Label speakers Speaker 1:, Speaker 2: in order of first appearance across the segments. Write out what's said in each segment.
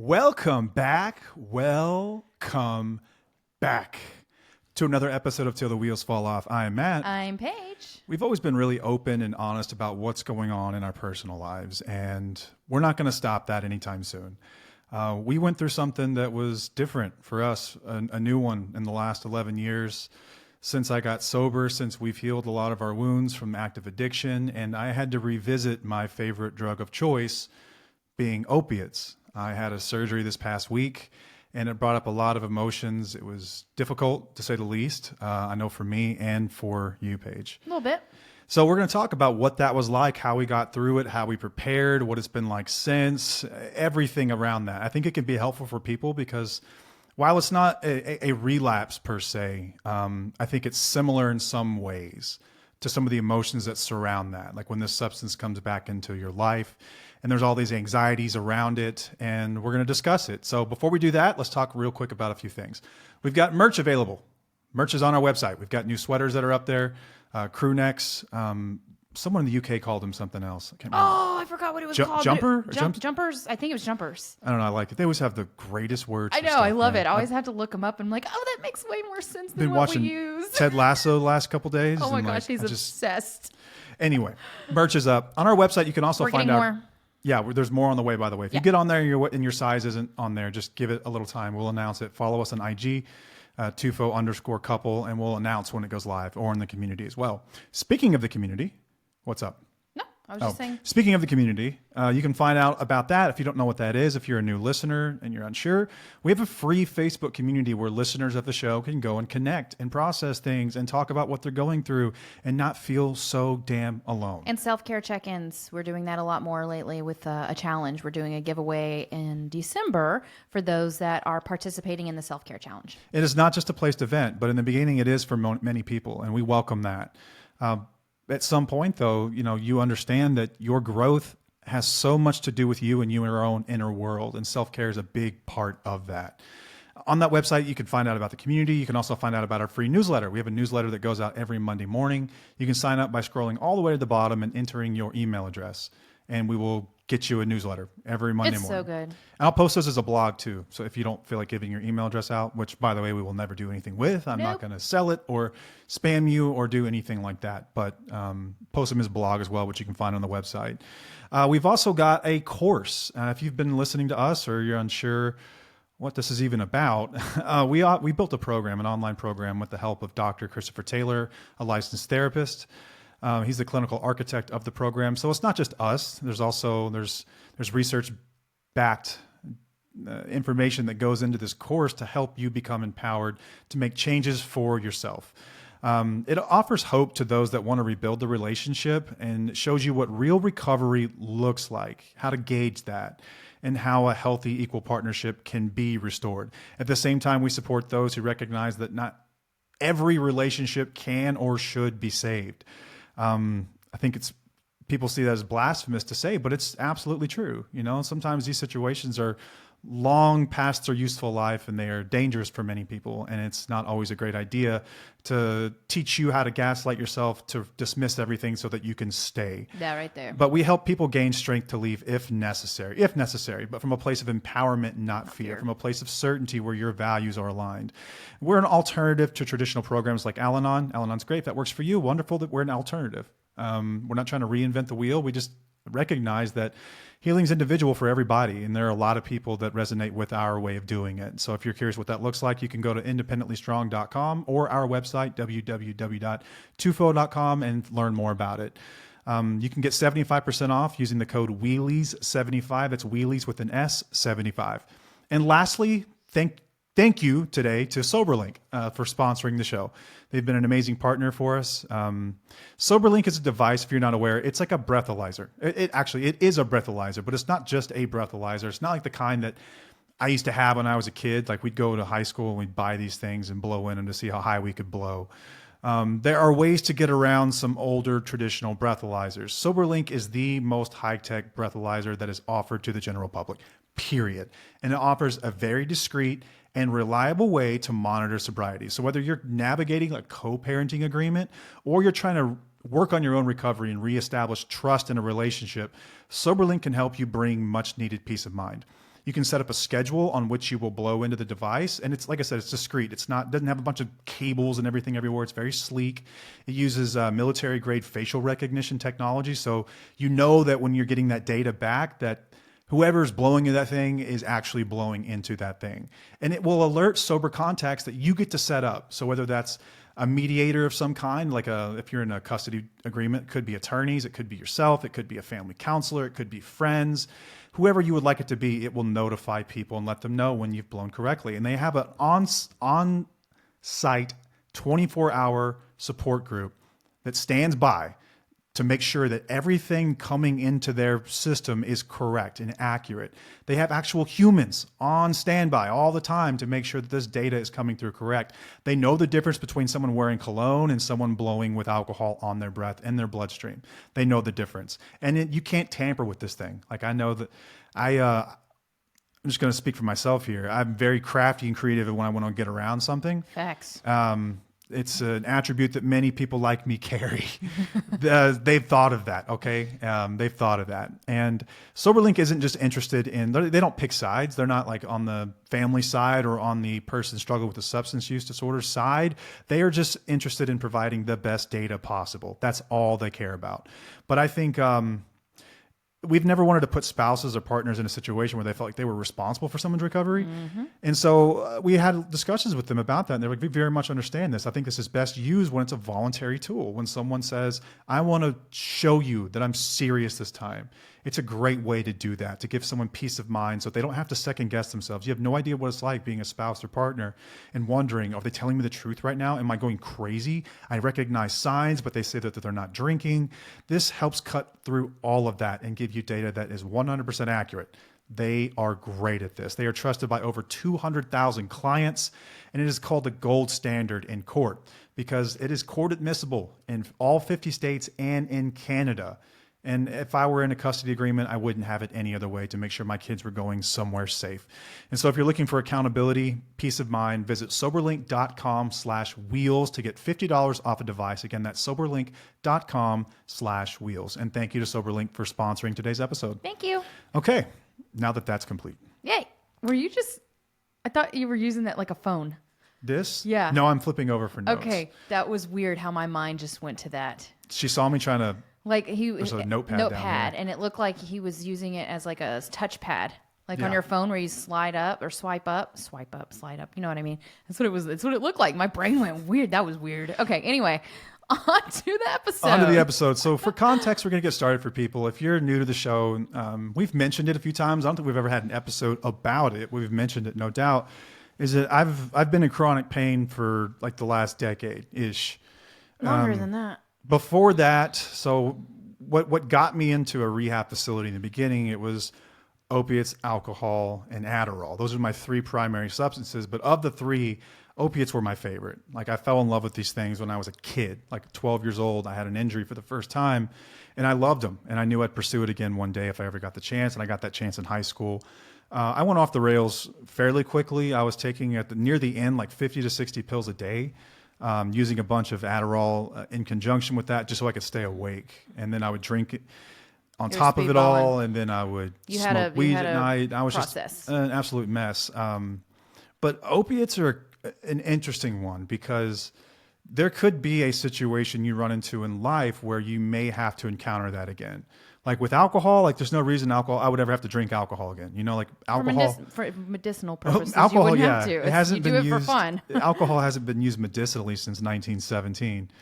Speaker 1: Welcome back. Welcome back to another episode of Till the Wheels Fall Off. I am Matt.
Speaker 2: I'm Paige.
Speaker 1: We've always been really open and honest about what's going on in our personal lives, and we're not going to stop that anytime soon. We went through something that was different for us, a new one in the last 11 years since I got sober, since we've healed a lot of our wounds from active addiction, and I had to revisit my favorite drug of choice, being opiates. I had a surgery this past week, and it brought up a lot of emotions. It was difficult, to say the least, I know for me and for you, Paige.
Speaker 2: A little bit.
Speaker 1: So we're going to talk about what that was like, how we got through it, how we prepared, what it's been like since, everything around that. I think it can be helpful for people because while it's not a relapse per se, I think it's similar in some ways to some of the emotions that surround that. Like when this substance comes back into your life and there's all these anxieties around it, and we're going to discuss it. So before we do that, let's talk real quick about a few things. We've got merch available. Merch is on our website. We've got new sweaters that are up there, crew necks. Someone in the UK called them something else. I can't remember.
Speaker 2: Oh, I forgot what it was called.
Speaker 1: Jumper?
Speaker 2: Jumpers. I think it was jumpers.
Speaker 1: I don't know. I like it. They always have the greatest words.
Speaker 2: I
Speaker 1: for
Speaker 2: know.
Speaker 1: stuff,
Speaker 2: I love
Speaker 1: man.
Speaker 2: it. I always have to look them up and I'm like, oh, that makes way more sense than
Speaker 1: Been
Speaker 2: what
Speaker 1: watching
Speaker 2: we use.
Speaker 1: Ted Lasso the last couple days.
Speaker 2: Oh my
Speaker 1: and
Speaker 2: gosh, he's
Speaker 1: I just-
Speaker 2: obsessed.
Speaker 1: Anyway, merch is up. On our website, you can also
Speaker 2: We're
Speaker 1: find
Speaker 2: getting
Speaker 1: out.
Speaker 2: more.
Speaker 1: Yeah, there's more on the way, by the way. If you
Speaker 2: Yeah.
Speaker 1: get on there and your size isn't on there, just give it a little time. We'll announce it. Follow us on IG, @tufo_couple, and we'll announce when it goes live or in the community as well. Speaking of the community, what's up?
Speaker 2: No, I was just saying.
Speaker 1: Speaking of the community, you can find out about that if you don't know what that is. If you're a new listener and you're unsure, we have a free Facebook community where listeners of the show can go and connect and process things and talk about what they're going through and not feel so damn alone.
Speaker 2: And self-care check-ins. We're doing that a lot more lately with a challenge. We're doing a giveaway in December for those that are participating in the self-care challenge.
Speaker 1: It is not just a place to vent, but in the beginning it is for many people, and we welcome that. At some point, though, you understand that your growth has so much to do with you and your own inner world, and self-care is a big part of that. On that website, you can find out about the community. You can also find out about our free newsletter. We have a newsletter that goes out every Monday morning. You can sign up by scrolling all the way to the bottom and entering your email address, and we will get you a newsletter every Monday morning.
Speaker 2: It's so good.
Speaker 1: And I'll post those as a blog too. So if you don't feel like giving your email address out, which by the way, we will never do anything with, I'm not
Speaker 2: Nope.
Speaker 1: going to sell it or spam you or do anything like that, but post them as a blog as well, which you can find on the website. We've also got a course. If you've been listening to us or you're unsure what this is even about, we built a program, an online program with the help of Dr. Christopher Taylor, a licensed therapist. He's the clinical architect of the program. So it's not just us. There's also there's research-backed information that goes into this course to help you become empowered to make changes for yourself. It offers hope to those that want to rebuild the relationship, and it shows you what real recovery looks like, how to gauge that, and how a healthy equal partnership can be restored. At the same time, we support those who recognize that not every relationship can or should be saved. I think people see that as blasphemous to say, but it's absolutely true. Sometimes these situations are long past their useful life and they are dangerous for many people. And it's not always a great idea to teach you how to gaslight yourself to dismiss everything so that you can stay.
Speaker 2: That right there.
Speaker 1: But we help people gain strength to leave if necessary, but from a place of empowerment, not fear, from a place of certainty where your values are aligned. We're an alternative to traditional programs like Al-Anon. Al-Anon's great. If that works for you, wonderful that we're an alternative. We're not trying to reinvent the wheel. We just recognize that healing's individual for everybody, and there are a lot of people that resonate with our way of doing it. So if you're curious what that looks like, you can go to independentlystrong.com or our website, www.tufo.com, and learn more about it. You can get 75% off using the code Wheelies75. That's Wheelies with an S, 75. And lastly, thank you today to SoberLink for sponsoring the show. They've been an amazing partner for us. SoberLink is a device, if you're not aware, it's like a breathalyzer. It is a breathalyzer, but it's not just a breathalyzer. It's not like the kind that I used to have when I was a kid. Like we'd go to high school and we'd buy these things and blow in them to see how high we could blow. There are ways to get around some older traditional breathalyzers. SoberLink is the most high-tech breathalyzer that is offered to the general public, period. And it offers a very discreet and reliable way to monitor sobriety. So whether you're navigating a co-parenting agreement or you're trying to work on your own recovery and reestablish trust in a relationship, SoberLink can help you bring much needed peace of mind. You can set up a schedule on which you will blow into the device. And it's, like I said, it's discreet. Doesn't have a bunch of cables and everything everywhere. It's very sleek. It uses military grade facial recognition technology. So you know that when you're getting that data back, that whoever's blowing into that thing is actually blowing into that thing. And it will alert sober contacts that you get to set up. So whether that's a mediator of some kind, if you're in a custody agreement, it could be attorneys, it could be yourself, it could be a family counselor, it could be friends, whoever you would like it to be, it will notify people and let them know when you've blown correctly. And they have an on-site 24-hour support group that stands by to make sure that everything coming into their system is correct and accurate. They have actual humans on standby all the time to make sure that this data is coming through correct. They know the difference between someone wearing cologne and someone blowing with alcohol on their breath and their bloodstream. They know the difference. And you can't tamper with this thing. Like, I know that I'm just going to speak for myself here. I'm very crafty and creative when I want to get around something.
Speaker 2: Facts.
Speaker 1: It's an attribute that many people like me carry. They've thought of that, okay? They've thought of that. And SoberLink isn't just interested in, they don't pick sides. They're not like on the family side or on the person struggling with a substance use disorder side. They are just interested in providing the best data possible. That's all they care about. But I think we've never wanted to put spouses or partners in a situation where they felt like they were responsible for someone's recovery. Mm-hmm. And so we had discussions with them about that. And they're like, we very much understand this. I think this is best used when it's a voluntary tool. When someone says, I want to show you that I'm serious this time. It's a great way to do that, to give someone peace of mind so they don't have to second guess themselves. You have no idea what it's like being a spouse or partner and wondering, are they telling me the truth right now? Am I going crazy? I recognize signs, but they say that they're not drinking. This helps cut through all of that and give you data that is 100% accurate. They are great at this. They are trusted by over 200,000 clients, and it is called the gold standard in court because it is court admissible in all 50 states and in Canada. And if I were in a custody agreement, I wouldn't have it any other way to make sure my kids were going somewhere safe. And so if you're looking for accountability, peace of mind, visit soberlink.com/wheels to get $50 off a device. Again, that's soberlink.com/wheels. And thank you to SoberLink for sponsoring today's episode.
Speaker 2: Thank you.
Speaker 1: Okay, now that that's complete.
Speaker 2: Yay. I thought you were using that like a phone.
Speaker 1: This?
Speaker 2: Yeah.
Speaker 1: No, I'm flipping over for notes.
Speaker 2: Okay, that was weird how my mind just went to that.
Speaker 1: She saw me trying to...
Speaker 2: Like
Speaker 1: There's a notepad
Speaker 2: and it looked like he was using it as like a touchpad, like
Speaker 1: Yeah.
Speaker 2: on your phone where you slide up or swipe up, slide up. You know what I mean? That's what it was. That's what it looked like. My brain went weird. That was weird. Okay. Anyway, on to the episode.
Speaker 1: On to the episode. So for context, we're going to get started for people. If you're new to the show, we've mentioned it a few times. I don't think we've ever had an episode about it. We've mentioned it, no doubt. Is that I've been in chronic pain for like the last decade-ish.
Speaker 2: Longer than that.
Speaker 1: Before that, so what got me into a rehab facility in the beginning, it was opiates, alcohol, and Adderall. Those are my three primary substances. But of the three, opiates were my favorite. Like, I fell in love with these things when I was a kid, like 12 years old. I had an injury for the first time, and I loved them. And I knew I'd pursue it again one day if I ever got the chance, and I got that chance in high school. I went off the rails fairly quickly. I was taking near the end like 50 to 60 pills a day. Using a bunch of Adderall in conjunction with that just so I could stay awake. And then I would drink it on top of it all, and then I would smoke weed at night. I was just an absolute mess. But opiates are an interesting one because there could be a situation you run into in life where you may have to encounter that again. Like with alcohol, like there's no reason I would ever have to drink alcohol again. You know, like alcohol
Speaker 2: for medicinal purposes.
Speaker 1: Alcohol,
Speaker 2: you wouldn't
Speaker 1: yeah,
Speaker 2: have to.
Speaker 1: it hasn't been
Speaker 2: used
Speaker 1: used
Speaker 2: for fun.
Speaker 1: Alcohol hasn't been used medicinally since 1917.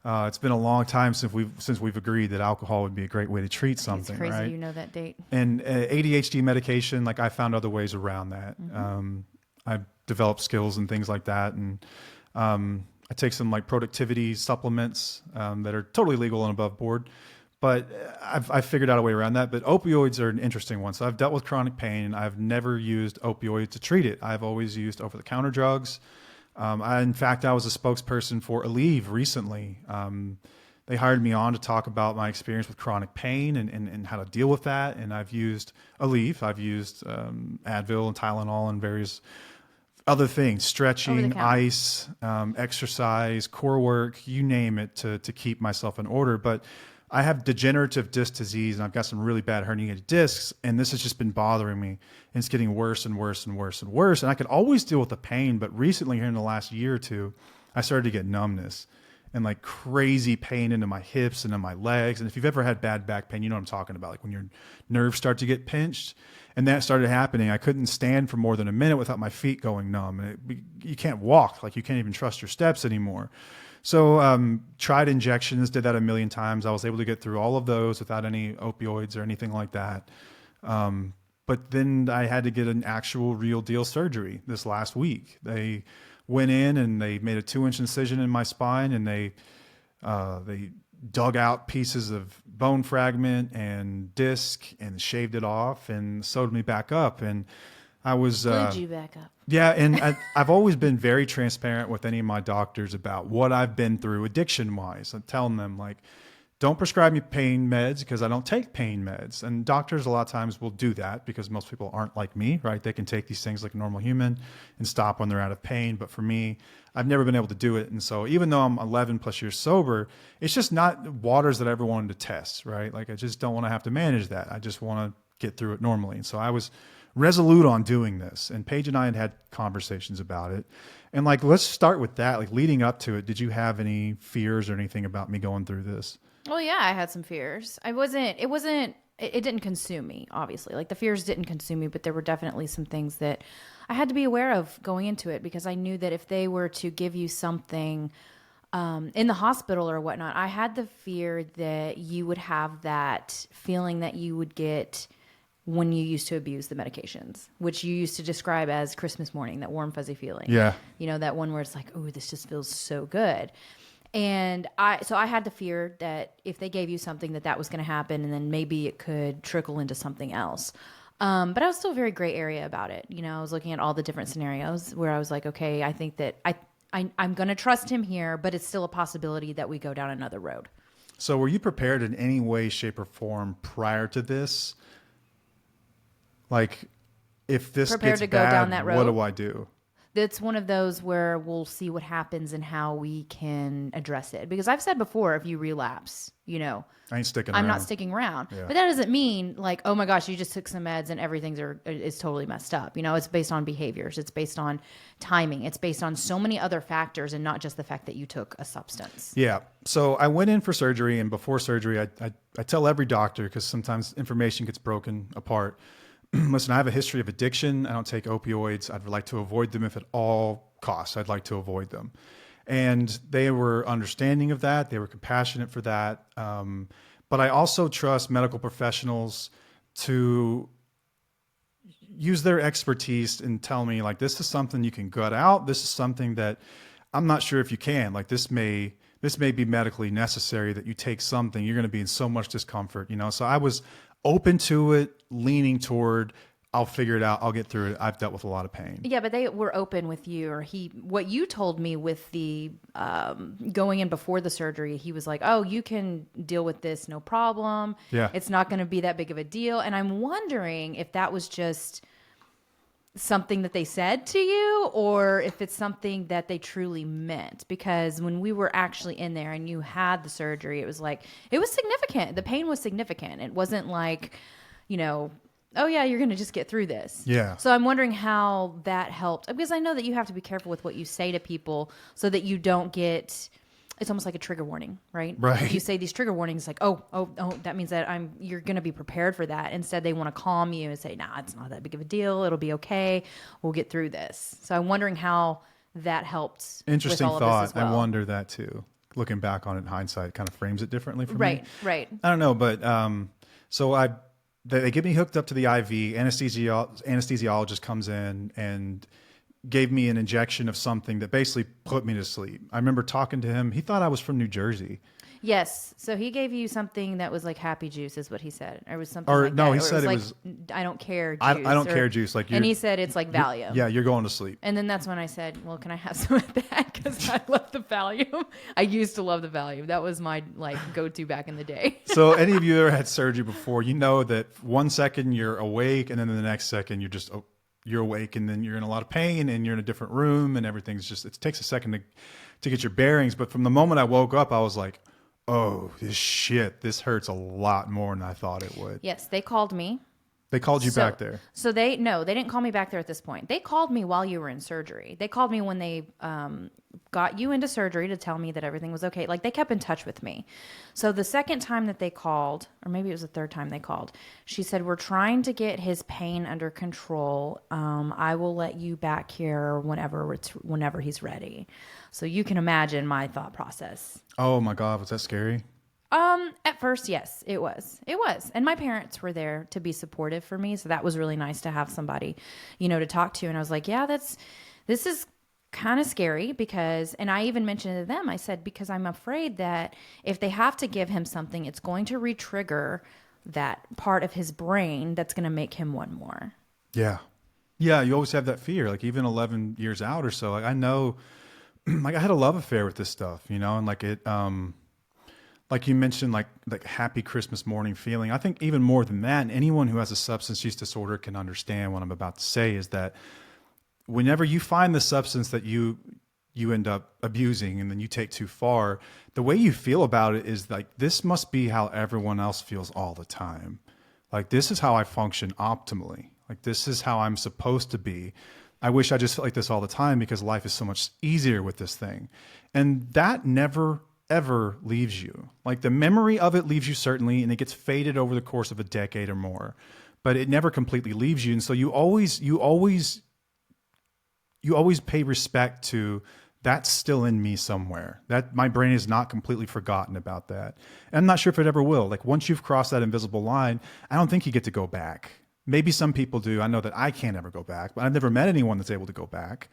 Speaker 1: It's been a long time since we've agreed that alcohol would be a great way to treat something.
Speaker 2: It's crazy,
Speaker 1: right?
Speaker 2: You know that date.
Speaker 1: And ADHD medication, like I found other ways around that.
Speaker 2: Mm-hmm.
Speaker 1: I developed skills and things like that, and I take some like productivity supplements that are totally legal and above board. But I've figured out a way around that. But opioids are an interesting one. So I've dealt with chronic pain. I've never used opioids to treat it. I've always used over-the-counter drugs. In fact, I was a spokesperson for Aleve recently. They hired me on to talk about my experience with chronic pain and how to deal with that. And I've used Aleve. I've used Advil and Tylenol and various other things, stretching, ice, exercise, core work, you name it, to keep myself in order. But I have degenerative disc disease and I've got some really bad herniated discs. And this has just been bothering me. And it's getting worse and worse and worse and worse. And I could always deal with the pain. But recently, here in the last year or two, I started to get numbness and like crazy pain into my hips and in my legs. And if you've ever had bad back pain, you know what I'm talking about. Like when your nerves start to get pinched. And that started happening. I couldn't stand for more than a minute without my feet going numb. And you can't walk. Like you can't even trust your steps anymore. So tried injections, did that a million times. I was able to get through all of those without any opioids or anything like that. But then I had to get an actual real deal surgery this last week. They went in and they made a 2-inch incision in my spine, and they dug out pieces of bone fragment and disc and shaved it off and sewed me back up. And I was
Speaker 2: Glued you back up.
Speaker 1: yeah, and I've always been very transparent with any of my doctors about what I've been through addiction-wise. I'm telling them, like, don't prescribe me pain meds because I don't take pain meds. And doctors a lot of times will do that because most people aren't like me, right? They can take these things like a normal human and stop when they're out of pain. But for me, I've never been able to do it. And so even though I'm 11 plus years sober, it's just not waters that I ever wanted to test, right? Like I just don't want to have to manage that. I just want to get through it normally. And so I was resolute on doing this. And Paige and I had conversations about it. And like, let's start with that. Like leading up to it, did you have any fears or anything about me going through this?
Speaker 2: Well, yeah, I had some fears. It didn't consume me, obviously. Like the fears didn't consume me, but there were definitely some things that I had to be aware of going into it because I knew that if they were to give you something in the hospital or whatnot, I had the fear that you would have that feeling that you would get when you used to abuse the medications, which you used to describe as Christmas morning, that warm, fuzzy feeling.
Speaker 1: Yeah.
Speaker 2: You know, that one where it's like, oh, this just feels so good. And so I had the fear that if they gave you something that was going to happen and then maybe it could trickle into something else. But I was still very gray area about it. You know, I was looking at all the different scenarios where I was like, okay, I think that I'm going to trust him here, but it's still a possibility that we go down another road.
Speaker 1: So were you prepared in any way, shape, or form prior to this? Like, if this
Speaker 2: Prepared
Speaker 1: gets
Speaker 2: to go
Speaker 1: bad,
Speaker 2: down that road?
Speaker 1: what do I do?
Speaker 2: It's one of those where we'll see what happens and how we can address it. Because I've said before, if you relapse, you know,
Speaker 1: I ain't sticking
Speaker 2: I'm
Speaker 1: around.
Speaker 2: not sticking around.
Speaker 1: Yeah.
Speaker 2: But that doesn't mean like, oh my gosh, you just took some meds and everything is totally messed up. You know, it's based on behaviors. It's based on timing. It's based on so many other factors and not just the fact that you took a substance.
Speaker 1: Yeah. So I went in for surgery, and before surgery, I tell every doctor, because sometimes information gets broken apart. Listen, I have a history of addiction. I don't take opioids. I'd like to avoid them if at all costs. I'd like to avoid them. And they were understanding of that. They were compassionate for that. But I also trust medical professionals to use their expertise and tell me, like, this is something you can gut out. This is something that I'm not sure if you can. Like, this may be medically necessary that you take something. You're going to be in so much discomfort, you know? So I was open to it, leaning toward, I'll figure it out. I'll get through it. I've dealt with a lot of pain.
Speaker 2: Yeah, but they were open with you, or what you told me with the going in before the surgery, he was like, oh, you can deal with this, no problem.
Speaker 1: Yeah.
Speaker 2: It's not going to be that big of a deal. And I'm wondering if that was just something that they said to you, or if it's something that they truly meant. Because when we were actually in there and you had the surgery, it was significant. The pain was significant. It wasn't like, you know, oh yeah, you're going to just get through this.
Speaker 1: Yeah.
Speaker 2: So I'm wondering how that helped, because I know that you have to be careful with what you say to people so that you don't get, it's almost like a trigger warning, right?
Speaker 1: Right.
Speaker 2: If you say these trigger warnings like, oh, that means that you're going to be prepared for that. Instead, they want to calm you and say, nah, it's not that big of a deal. It'll be okay. We'll get through this. So I'm wondering how that helped.
Speaker 1: Interesting
Speaker 2: with all
Speaker 1: thought.
Speaker 2: Of this as well.
Speaker 1: I wonder that too. Looking back on it in hindsight, it kind of frames it differently for me.
Speaker 2: Right.
Speaker 1: I don't know, but so they get me hooked up to the IV. Anesthesiologist comes in and gave me an injection of something that basically put me to sleep. I remember talking to him. He thought I was from New Jersey.
Speaker 2: Yes. So he gave you something that was like happy juice is what he said. Or was something
Speaker 1: Or
Speaker 2: like
Speaker 1: no,
Speaker 2: that.
Speaker 1: he
Speaker 2: Or
Speaker 1: said it
Speaker 2: like,
Speaker 1: was
Speaker 2: I don't care juice.
Speaker 1: I don't care juice. Like
Speaker 2: and he said it's like Valium.
Speaker 1: Yeah, you're going to sleep.
Speaker 2: And then that's when I said, well, can I have some of that? Because I love the Valium. I used to love the Valium. That was my like go-to back in the day.
Speaker 1: So any of you ever had surgery before, you know that 1 second you're awake and then the next second you're awake and then you're in a lot of pain and you're in a different room and everything's just, it takes a second to get your bearings. But from the moment I woke up, I was like, oh, this hurts a lot more than I thought it would.
Speaker 2: Yes, they called me.
Speaker 1: They called you
Speaker 2: So,
Speaker 1: back there.
Speaker 2: so they didn't call me back there at this point. They called me while you were in surgery. They called me when they got you into surgery to tell me that everything was okay. Like they kept in touch with me. So the second time that they called, or maybe it was the third time they called, she said, "We're trying to get his pain under control. I will let you back here whenever he's ready." So you can imagine my thought process.
Speaker 1: Oh my God, was that scary?
Speaker 2: At first, yes, it was. It was. And my parents were there to be supportive for me. So that was really nice to have somebody, to talk to. And I was like, yeah, this is kind of scary because, and I even mentioned it to them, I said, because I'm afraid that if they have to give him something, it's going to re-trigger that part of his brain that's going to make him want more.
Speaker 1: Yeah. Yeah. You always have that fear. Like even 11 years out or so, like I know, like I had a love affair with this stuff, and like it, like you mentioned, like happy Christmas morning feeling. I think even more than that, and anyone who has a substance use disorder can understand what I'm about to say is that whenever you find the substance that you end up abusing and then you take too far, the way you feel about it is like, this must be how everyone else feels all the time. Like, this is how I function optimally. Like, this is how I'm supposed to be. I wish I just felt like this all the time because life is so much easier with this thing. And that never ever leaves you. Like the memory of it leaves you certainly, and it gets faded over the course of a decade or more, but it never completely leaves you. And so you always pay respect to that's still in me somewhere. That my brain is not completely forgotten about that. And I'm not sure if it ever will. Like once you've crossed that invisible line, I don't think you get to go back. Maybe some people do. I know that I can't ever go back, but I've never met anyone that's able to go back.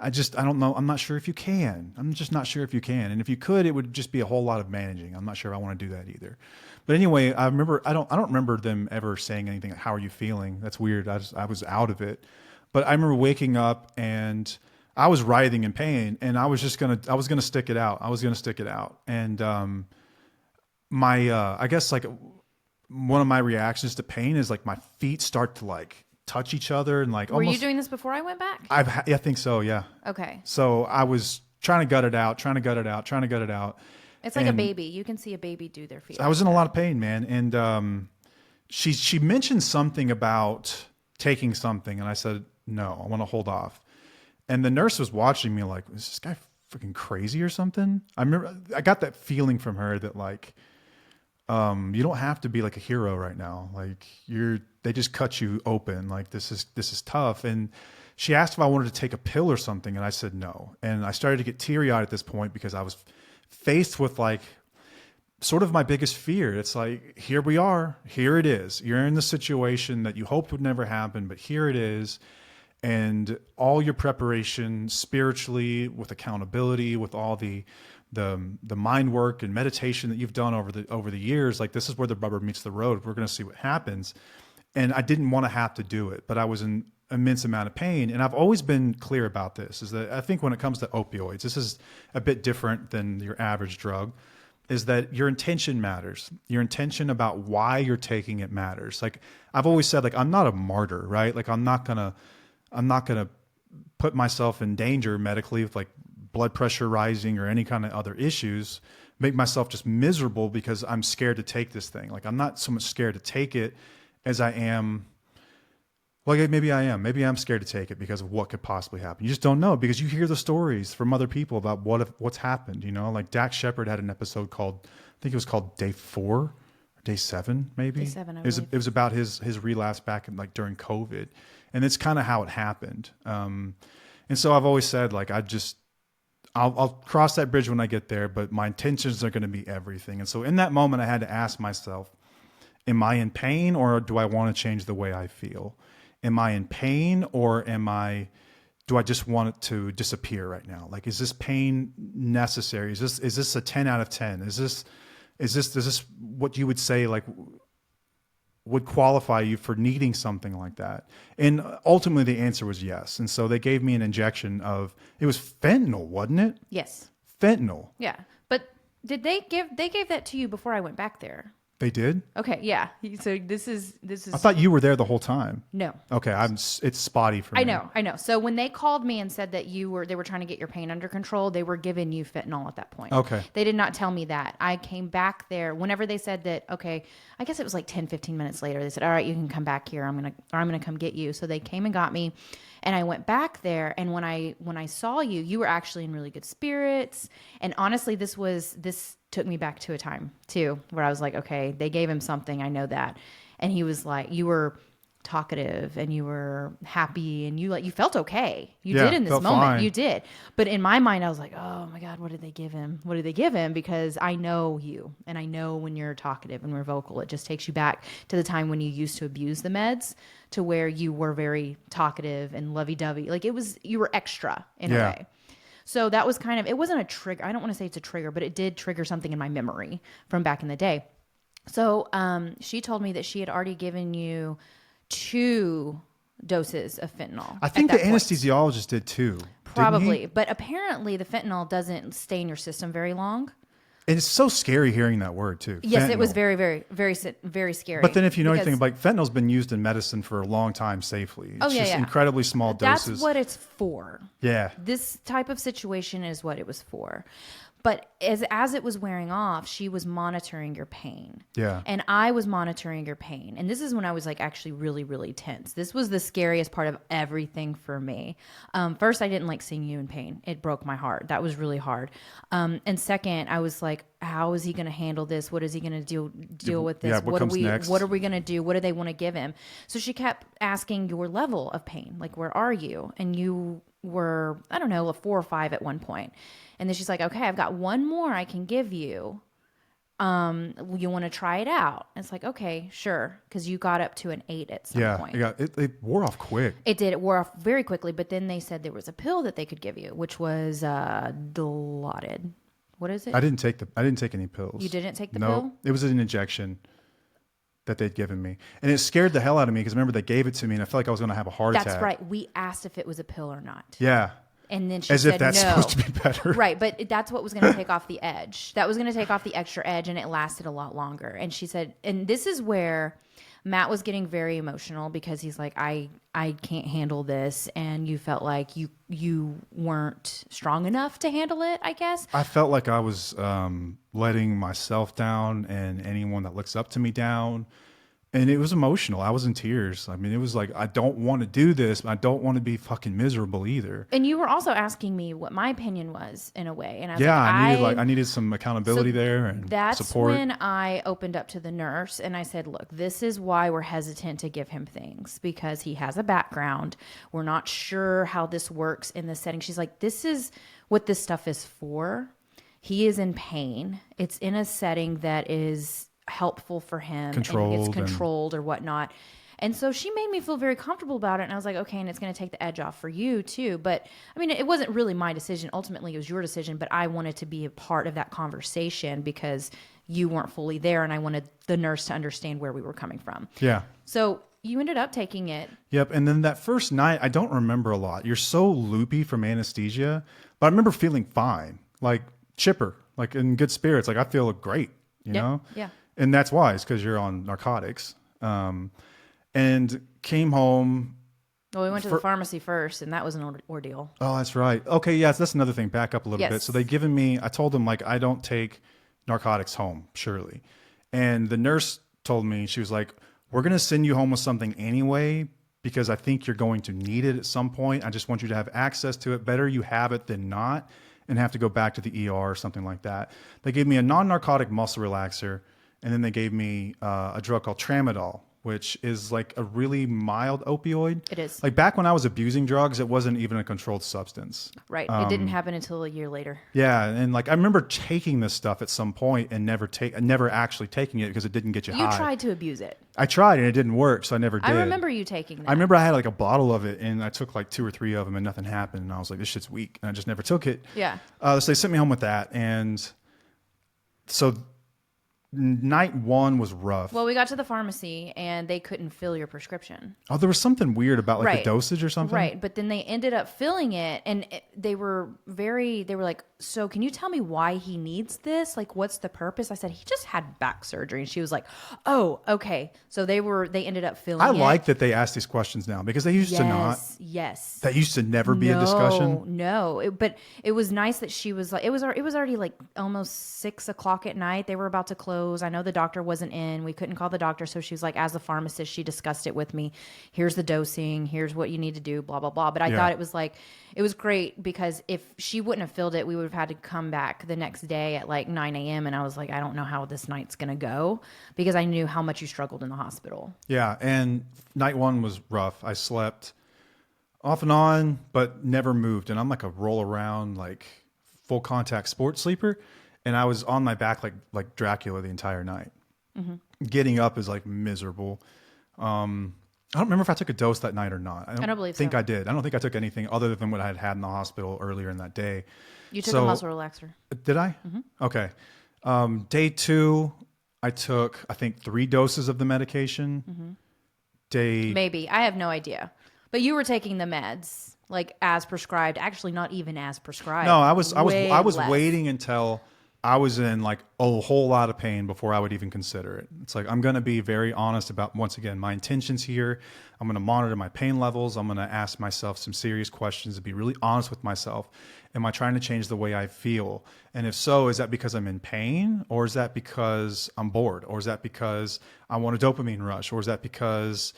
Speaker 1: I don't know. I'm not sure if you can. I'm just not sure if you can. And if you could, it would just be a whole lot of managing. I'm not sure I want to do that either. But anyway, I don't remember them ever saying anything like, "How are you feeling?" That's weird. I was out of it. But I remember waking up and I was writhing in pain and I was going to stick it out. I was going to stick it out. And, I guess like one of my reactions to pain is like my feet start to like touch each other and like
Speaker 2: Were you doing this before I went back?
Speaker 1: I think so. Yeah.
Speaker 2: Okay.
Speaker 1: So I was trying to gut it out.
Speaker 2: It's like a baby. You can see a baby do their feet.
Speaker 1: I was in a lot of pain, man. And she mentioned something about taking something, and I said, no, I want to hold off. And the nurse was watching me like, is this guy freaking crazy or something? I remember I got that feeling from her that like, you don't have to be like a hero right now. Like they just cut you open. Like this is tough. And she asked if I wanted to take a pill or something. And I said no. And I started to get teary eyed at this point because I was faced with like sort of my biggest fear. It's like, here we are, here it is. You're in the situation that you hoped would never happen, but here it is. And all your preparation spiritually, with accountability, with all the mind work and meditation that you've done over the years, like this is where the rubber meets the road. We're going to see what happens. And I didn't want to have to do it, but I was in immense amount of pain. And I've always been clear about this, is that I think when it comes to opioids, this is a bit different than your average drug, is that your intention matters. Your intention about why you're taking it matters. Like I've always said, like, I'm not a martyr, right? Like I'm not going to put myself in danger medically with like blood pressure rising or any kind of other issues, make myself just miserable because I'm scared to take this thing. Like I'm not so much scared to take it as I am. Like maybe I am. Maybe I'm scared to take it because of what could possibly happen. You just don't know because you hear the stories from other people about what's happened. Like Dax Shepard had an episode called, I think it was called Day 4 or Day 7, maybe.
Speaker 2: Day 7, I
Speaker 1: it
Speaker 2: believe.
Speaker 1: was about his relapse back in like during COVID, and it's kind of how it happened. And so I've always said like I'll cross that bridge when I get there, but my intentions are going to be everything. And so in that moment, I had to ask myself, am I in pain or do I want to change the way I feel? Am I in pain or do I just want it to disappear right now? Like, is this pain necessary? Is this a 10 out of 10? Is this what you would say, like, would qualify you for needing something like that? And ultimately the answer was yes. And so they gave me an injection it was fentanyl, wasn't it?
Speaker 2: Yes.
Speaker 1: Fentanyl.
Speaker 2: Yeah. But they gave that to you before I went back there?
Speaker 1: They did?
Speaker 2: Okay, yeah. So this is
Speaker 1: I thought you were there the whole time.
Speaker 2: no.
Speaker 1: Okay, it's spotty for me.
Speaker 2: I know. So when they called me and said that they were trying to get your pain under control, they were giving you fentanyl at that point.
Speaker 1: Okay.
Speaker 2: They did not tell me that. I came back there whenever they said that, okay, I guess it was like 10, 15 minutes later. They said, all right, you can come back here. I'm going to come get you. So they came and got me, and I went back there. And when I saw you, you were actually in really good spirits. And honestly, this took me back to a time too, where I was like, okay, they gave him something. I know that. And he was like, you were talkative and you were happy and you felt okay. You did in this moment.
Speaker 1: Fine.
Speaker 2: You did. But in my mind, I was like, oh my God, what did they give him? What did they give him? Because I know you, and I know when you're talkative and we're vocal, it just takes you back to the time when you used to abuse the meds, to where you were very talkative and lovey-dovey. Like you were extra in a way. So that was kind of, it wasn't a trigger. I don't want to say it's a trigger, but it did trigger something in my memory from back in the day. So she told me that she had already given you 2 doses of fentanyl.
Speaker 1: I think the anesthesiologist did too.
Speaker 2: Probably. But apparently the fentanyl doesn't stay in your system very long.
Speaker 1: And it's so scary hearing that word too.
Speaker 2: Yes,
Speaker 1: fentanyl.
Speaker 2: it was very, very, very, very scary.
Speaker 1: But then if you know anything, like fentanyl's been used in medicine for a long time safely. It's just incredibly small doses.
Speaker 2: That's what it's for.
Speaker 1: Yeah.
Speaker 2: This type of situation is what it was for. But as it was wearing off, she was monitoring your pain.
Speaker 1: Yeah.
Speaker 2: And I was monitoring your pain. And this is when I was like actually really, really tense. This was the scariest part of everything for me. First, I didn't like seeing you in pain. It broke my heart. That was really hard. And second, I was like, how is he going to handle this? What is he going to deal with this?
Speaker 1: Yeah, what comes next?
Speaker 2: What are we going to do? What do they want to give him? So she kept asking your level of pain. Like, where are you? And you were, I don't know, a 4 or 5 at one point. And then she's like, okay, I've got one more I can give you. You want to try it out? And it's like, okay, sure. Because you got up to an 8 at some point.
Speaker 1: Yeah, it wore off quick.
Speaker 2: It did. It wore off very quickly. But then they said there was a pill that they could give you, which was Dilaudid. What is it?
Speaker 1: I didn't take any pills.
Speaker 2: You didn't take the
Speaker 1: No,
Speaker 2: pill?
Speaker 1: it was an injection that they'd given me. And it scared the hell out of me because remember they gave it to me and I felt like I was going to have a heart attack.
Speaker 2: That's right. We asked if it was a pill or not.
Speaker 1: Yeah.
Speaker 2: And then she
Speaker 1: As
Speaker 2: said
Speaker 1: if that's
Speaker 2: no.
Speaker 1: supposed to be better.
Speaker 2: Right, but that's what was going to take off the edge. That was going to take off the extra edge, and it lasted a lot longer. And she said, and this is where Matt was getting very emotional because he's like, I can't handle this, and you felt like you weren't strong enough to handle it, I guess.
Speaker 1: I felt like I was letting myself down and anyone that looks up to me down. And it was emotional. I was in tears. I mean, it was like, I don't want to do this, but I don't want to be fucking miserable either.
Speaker 2: And you were also asking me what my opinion was in a way. And I was
Speaker 1: I needed some accountability there and
Speaker 2: that's
Speaker 1: support.
Speaker 2: When I opened up to the nurse and I said, look, this is why we're hesitant to give him things, because he has a background. We're not sure how this works in this setting. She's like, this is what this stuff is for. He is in pain. It's in a setting that is helpful for him,
Speaker 1: controlled,
Speaker 2: and it's controlled or whatnot. And so she made me feel very comfortable about it. And I was like, okay, and it's going to take the edge off for you too. But I mean, it wasn't really my decision. Ultimately, it was your decision, but I wanted to be a part of that conversation because you weren't fully there. And I wanted the nurse to understand where we were coming from.
Speaker 1: Yeah.
Speaker 2: So you ended up taking it.
Speaker 1: Yep. And then that first night, I don't remember a lot. You're so loopy from anesthesia, but I remember feeling fine, like chipper, like in good spirits. Like I feel great, you know?
Speaker 2: Yeah.
Speaker 1: And that's why, it's because you're on narcotics. And came home.
Speaker 2: Well, we went to the pharmacy first, and that was an ordeal.
Speaker 1: Oh, that's right. Okay, yes, that's another thing. Back up a little bit. So they given me, I told them, like, I don't take narcotics home, surely. And the nurse told me, she was like, we're going to send you home with something anyway, because I think you're going to need it at some point. I just want you to have access to it. Better you have it than not and have to go back to the ER or something like that. They gave me a non-narcotic muscle relaxer. And then they gave me a drug called tramadol, which is like a really mild opioid.
Speaker 2: It is.
Speaker 1: Like back when I was abusing drugs, it wasn't even a controlled substance.
Speaker 2: Right. It didn't happen until a year later.
Speaker 1: Yeah. And like I remember taking this stuff at some point and never actually taking it because it didn't get you high.
Speaker 2: You tried to abuse it.
Speaker 1: I tried and it didn't work, so I never did.
Speaker 2: I remember you taking that.
Speaker 1: I remember I had like a bottle of it and I took like 2 or 3 of them and nothing happened. And I was like, this shit's weak. And I just never took it.
Speaker 2: Yeah.
Speaker 1: So they sent me home with that. And so night one was rough.
Speaker 2: Well, we got to the pharmacy and they couldn't fill your prescription.
Speaker 1: Oh, there was something weird about like
Speaker 2: Right.
Speaker 1: the dosage or something.
Speaker 2: Right. But then they ended up filling it and they were like, so can you tell me why he needs this? Like, what's the purpose? I said, he just had back surgery. And she was like, oh, okay. So they ended up filling
Speaker 1: I
Speaker 2: it.
Speaker 1: like that they ask these questions now because they used to not.
Speaker 2: Yes.
Speaker 1: That used to never be a discussion.
Speaker 2: No. But it was nice that she was like, it was already like almost 6:00 at night. They were about to close. I know the doctor wasn't in. We couldn't call the doctor. So she was like, as a pharmacist, she discussed it with me. Here's the dosing. Here's what you need to do, blah, blah, blah. But I thought it was like, it was great because if she wouldn't have filled it, we would have had to come back the next day at like 9 a.m. And I was like, I don't know how this night's going to go because I knew how much you struggled in the hospital.
Speaker 1: Yeah. And night one was rough. I slept off and on, but never moved. And I'm like a roll around, like full contact sports sleeper. And I was on my back like Dracula the entire night. Mm-hmm. Getting up is like miserable. I don't remember if I took a dose that night or not. I don't
Speaker 2: believe
Speaker 1: think
Speaker 2: so.
Speaker 1: I did. I don't think I took anything other than what I had had in the hospital earlier in that day.
Speaker 2: You took a muscle relaxer.
Speaker 1: Did I? Mm-hmm. Okay. Day 2, I took, I think, 3 doses of the medication. Mm-hmm.
Speaker 2: Maybe. I have no idea. But you were taking the meds like as prescribed. Actually, not even as prescribed.
Speaker 1: No, I was
Speaker 2: less.
Speaker 1: waiting until I was in like a whole lot of pain before I would even consider it. It's like, I'm going to be very honest about, once again, my intentions here. I'm going to monitor my pain levels. I'm going to ask myself some serious questions to be really honest with myself. Am I trying to change the way I feel? And if so, is that because I'm in pain, or is that because I'm bored? Or is that because I want a dopamine rush? Or is that because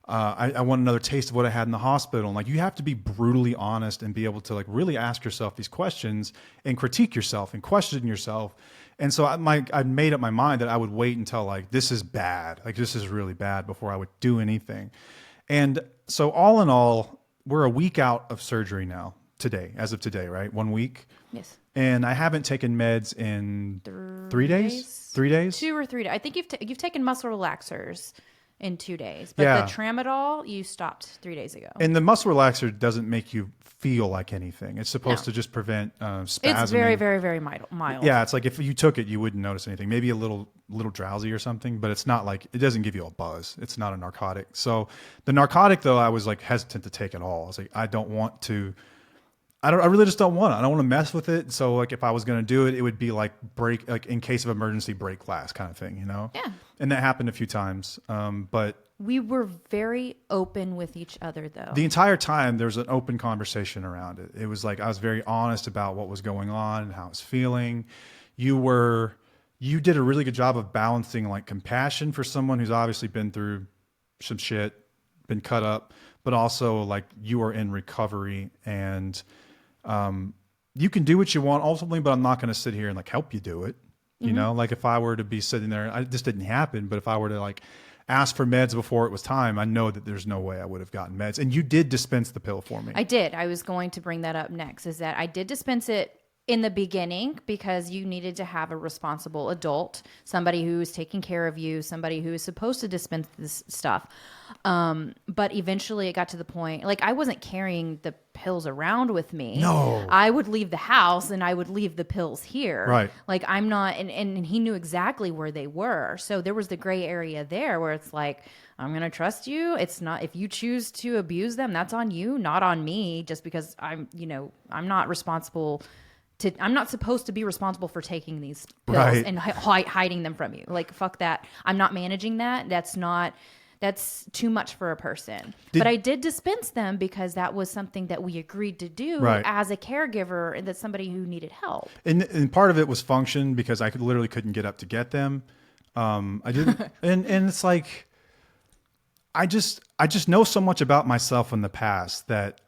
Speaker 1: I want another taste of what I had in the hospital? And like, you have to be brutally honest and be able to like really ask yourself these questions and critique yourself and question yourself. And so I made up my mind that I would wait until like, this is bad. Like, this is really bad before I would do anything. And so all in all, we're a week out of surgery now today, as of today, right? 1 week.
Speaker 2: Yes.
Speaker 1: And I haven't taken meds in 3 days. 3 days?
Speaker 2: 2 or 3 days. I think you've taken muscle relaxers in 2 days, but the tramadol you stopped 3 days ago.
Speaker 1: And the muscle relaxer doesn't make you feel like anything. It's supposed to just prevent spasming.
Speaker 2: It's very, very, very mild.
Speaker 1: Yeah, it's like if you took it, you wouldn't notice anything. Maybe a little drowsy or something, but it's not like, it doesn't give you a buzz. It's not a narcotic. So the narcotic, though, I was like hesitant to take at all. I was like, I really just don't want it. I don't want to mess with it. So like, if I was going to do it, it would be like in case of emergency, break glass kind of thing, you know?
Speaker 2: Yeah.
Speaker 1: And that happened a few times. But
Speaker 2: we were very open with each other, though.
Speaker 1: The entire time there was an open conversation around it. It was like, I was very honest about what was going on and how I was feeling. You did a really good job of balancing like compassion for someone who's obviously been through some shit, been cut up, but also like you are in recovery and, you can do what you want ultimately, but I'm not going to sit here and like help you do it. You know, like if I were to be sitting there, this didn't happen, but if I were to like ask for meds before it was time, I know that there's no way I would have gotten meds. And you did dispense the pill for me.
Speaker 2: I did. I was going to bring that up next, is that I did dispense it in the beginning because you needed to have a responsible adult, somebody who is taking care of you, somebody who is supposed to dispense this stuff. But eventually it got to the point, like I wasn't carrying the pills around with me.
Speaker 1: No.
Speaker 2: I would leave the house and I would leave the pills here.
Speaker 1: Right.
Speaker 2: Like I'm not, and he knew exactly where they were. So there was the gray area there where it's like, I'm going to trust you. It's not, if you choose to abuse them, that's on you, not on me, just because I'm not responsible I'm not supposed to be responsible for taking these pills and hiding them from you. Like, fuck that. I'm not managing that. That's too much for a person. But I did dispense them because that was something that we agreed to do as a caregiver, and that's somebody who needed help.
Speaker 1: And part of it was function because I literally couldn't get up to get them. I didn't, and it's like, I just know so much about myself in the past that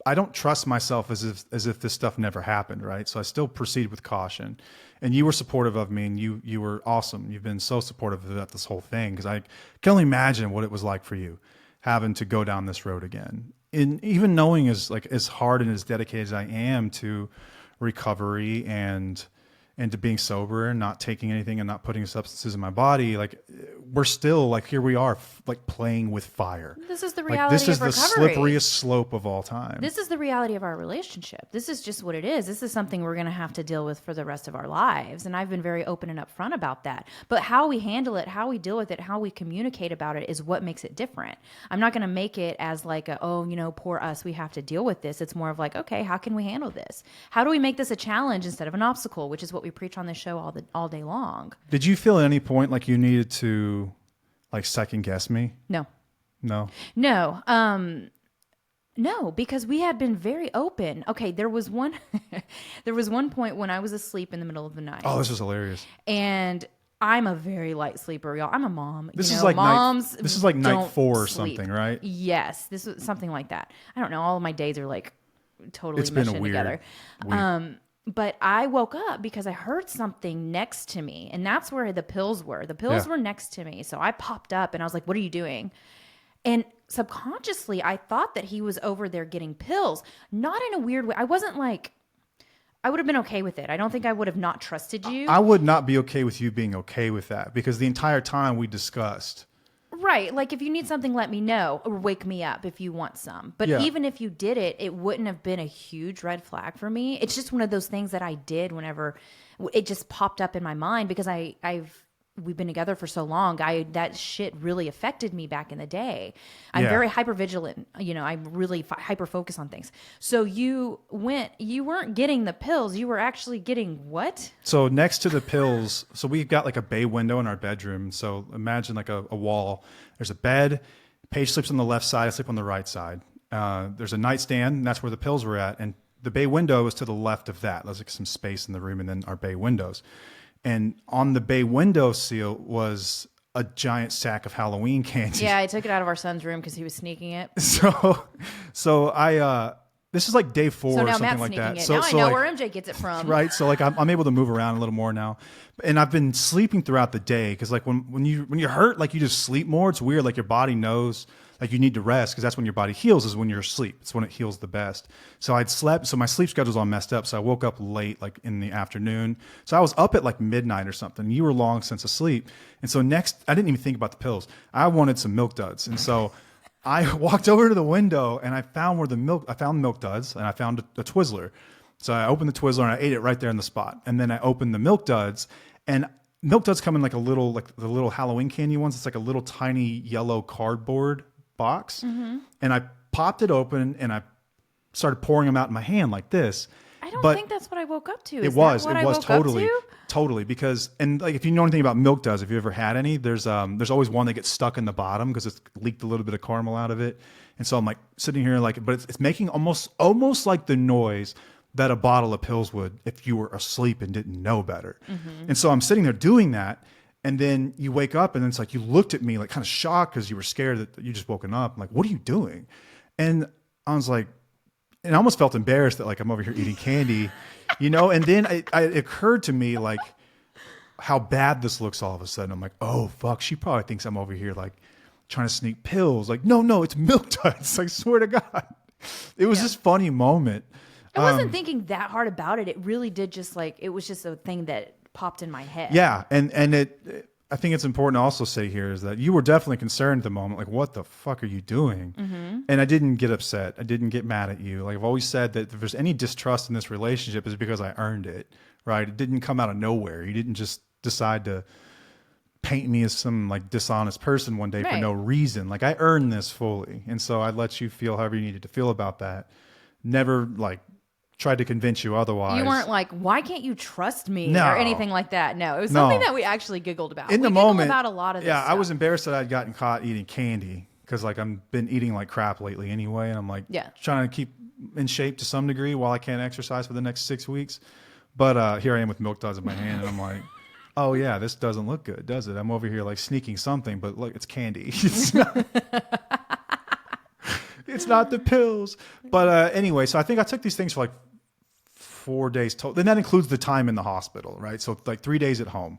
Speaker 1: I don't trust myself as if this stuff never happened, right? So I still proceed with caution. And you were supportive of me, and you were awesome. You've been so supportive of this whole thing, because I can only imagine what it was like for you having to go down this road again. And even knowing as hard and as dedicated as I am to recovery and and to being sober and not taking anything and not putting substances in my body, like we're still like, here we are like playing with fire.
Speaker 2: This is the
Speaker 1: Like
Speaker 2: reality
Speaker 1: this is
Speaker 2: of
Speaker 1: the
Speaker 2: recovery.
Speaker 1: slipperiest slope of all time.
Speaker 2: This is the reality of our relationship. This is just what it is. This is something we're going to have to deal with for the rest of our lives. And I've been very open and upfront about that. But how we handle it, how we deal with it, how we communicate about it is what makes it different. I'm not going to make it as like, poor us, we have to deal with this. It's more of like, okay, how can we handle this? How do we make this a challenge instead of an obstacle, which is what we preach on this show all day long.
Speaker 1: Did you feel at any point like you needed to like second guess me?
Speaker 2: No.
Speaker 1: No.
Speaker 2: No, because we had been very open. Okay, there was one point when I was asleep in the middle of the night.
Speaker 1: Oh, this was hilarious.
Speaker 2: And I'm a very light sleeper, y'all. I'm a mom.
Speaker 1: This is
Speaker 2: moms.
Speaker 1: This is like night 4 or
Speaker 2: sleep.
Speaker 1: something, right?
Speaker 2: Yes, this was something like that. I don't know. All of my days are like totally
Speaker 1: It's been a
Speaker 2: meshing
Speaker 1: weird
Speaker 2: together.
Speaker 1: week.
Speaker 2: But I woke up because I heard something next to me, and that's where the pills were. The pills were next to me. So I popped up and I was like, what are you doing? And subconsciously, I thought that he was over there getting pills, not in a weird way. I wasn't like, I would have been okay with it. I don't think I would have not trusted you.
Speaker 1: I would not be okay with you being okay with that because the entire time we discussed.
Speaker 2: Right. Like if you need something, let me know or wake me up if you want some. But even if you did it, it wouldn't have been a huge red flag for me. It's just one of those things that I did whenever it just popped up in my mind because we've been together for so long. That shit really affected me back in the day. I'm very hyper vigilant. I'm really hyper focused on things. So you weren't getting the pills. You were actually getting what?
Speaker 1: So next to the pills, so we've got like a bay window in our bedroom. So imagine like a wall. There's a bed. Paige sleeps on the left side. I sleep on the right side. There's a nightstand. And that's where the pills were at. And the bay window is to the left of that. There's like some space in the room and then our bay windows. And on the bay window seal was a giant sack of Halloween candy.
Speaker 2: Yeah, I took it out of our son's room because he was sneaking it.
Speaker 1: So I this is like day 4
Speaker 2: So
Speaker 1: or
Speaker 2: now
Speaker 1: something
Speaker 2: Matt's
Speaker 1: like
Speaker 2: sneaking
Speaker 1: that.
Speaker 2: it.
Speaker 1: So
Speaker 2: Now I know
Speaker 1: like,
Speaker 2: where MJ gets it from.
Speaker 1: right. So like I'm able to move around a little more now, and I've been sleeping throughout the day because like when you're hurt, like you just sleep more. It's weird. Like your body knows like you need to rest because that's when your body heals is when you're asleep. It's when it heals the best. So I'd slept. So my sleep schedule's all messed up. So I woke up late, like in the afternoon. So I was up at like midnight or something. You were long since asleep. And so I didn't even think about the pills. I wanted some Milk Duds. And so I walked over to the window and I found Milk Duds and I found a Twizzler. So I opened the Twizzler and I ate it right there in the spot. And then I opened the Milk Duds and Milk Duds come in like the little Halloween candy ones. It's like a little tiny yellow cardboard box. And I popped it open and I started pouring them out in my hand like this.
Speaker 2: I don't think that's what I woke up to.
Speaker 1: It was totally because, and like if you know anything about Milk Duds, if you ever had any, there's always one that gets stuck in the bottom because it's leaked a little bit of caramel out of it. And so I'm like sitting here like, but it's making almost like the noise that a bottle of pills would if you were asleep and didn't know better. And so I'm sitting there doing that. And then you wake up and it's like you looked at me like kind of shocked because you were scared that you just woken up. I'm like, what are you doing? And I was like, and I almost felt embarrassed that like I'm over here eating candy, And then it occurred to me like how bad this looks all of a sudden. I'm like, oh fuck, she probably thinks I'm over here like trying to sneak pills. Like, no, it's Milk Duds. I swear to God. It was this funny moment.
Speaker 2: I wasn't thinking that hard about it. It really did just like, it was just a thing that popped in my head.
Speaker 1: Yeah. And I think it's important to also say here is that you were definitely concerned at the moment. Like, what the fuck are you doing? And I didn't get upset. I didn't get mad at you. Like I've always said that if there's any distrust in this relationship is because I earned it, right? It didn't come out of nowhere. You didn't just decide to paint me as some like dishonest person one day for no reason. Like I earned this fully. And so I let you feel however you needed to feel about that. Never like tried to convince you otherwise.
Speaker 2: You weren't like, why can't you trust me
Speaker 1: No.
Speaker 2: or anything like that. No, it was something that we actually giggled about.
Speaker 1: In the
Speaker 2: giggled
Speaker 1: moment,
Speaker 2: about a lot of this
Speaker 1: I
Speaker 2: stuff.
Speaker 1: was embarrassed that I'd gotten caught eating candy because like I've been eating like crap lately anyway. And I'm like trying to keep in shape to some degree while I can't exercise for the next 6 weeks. But here I am with Milk Duds in my hand and I'm like, oh yeah, this doesn't look good, does it? I'm over here like sneaking something, but look, it's candy. It's not the pills. But anyway, so I think I took these things for like 4 days total. Then that includes the time in the hospital, right? So like 3 days at home.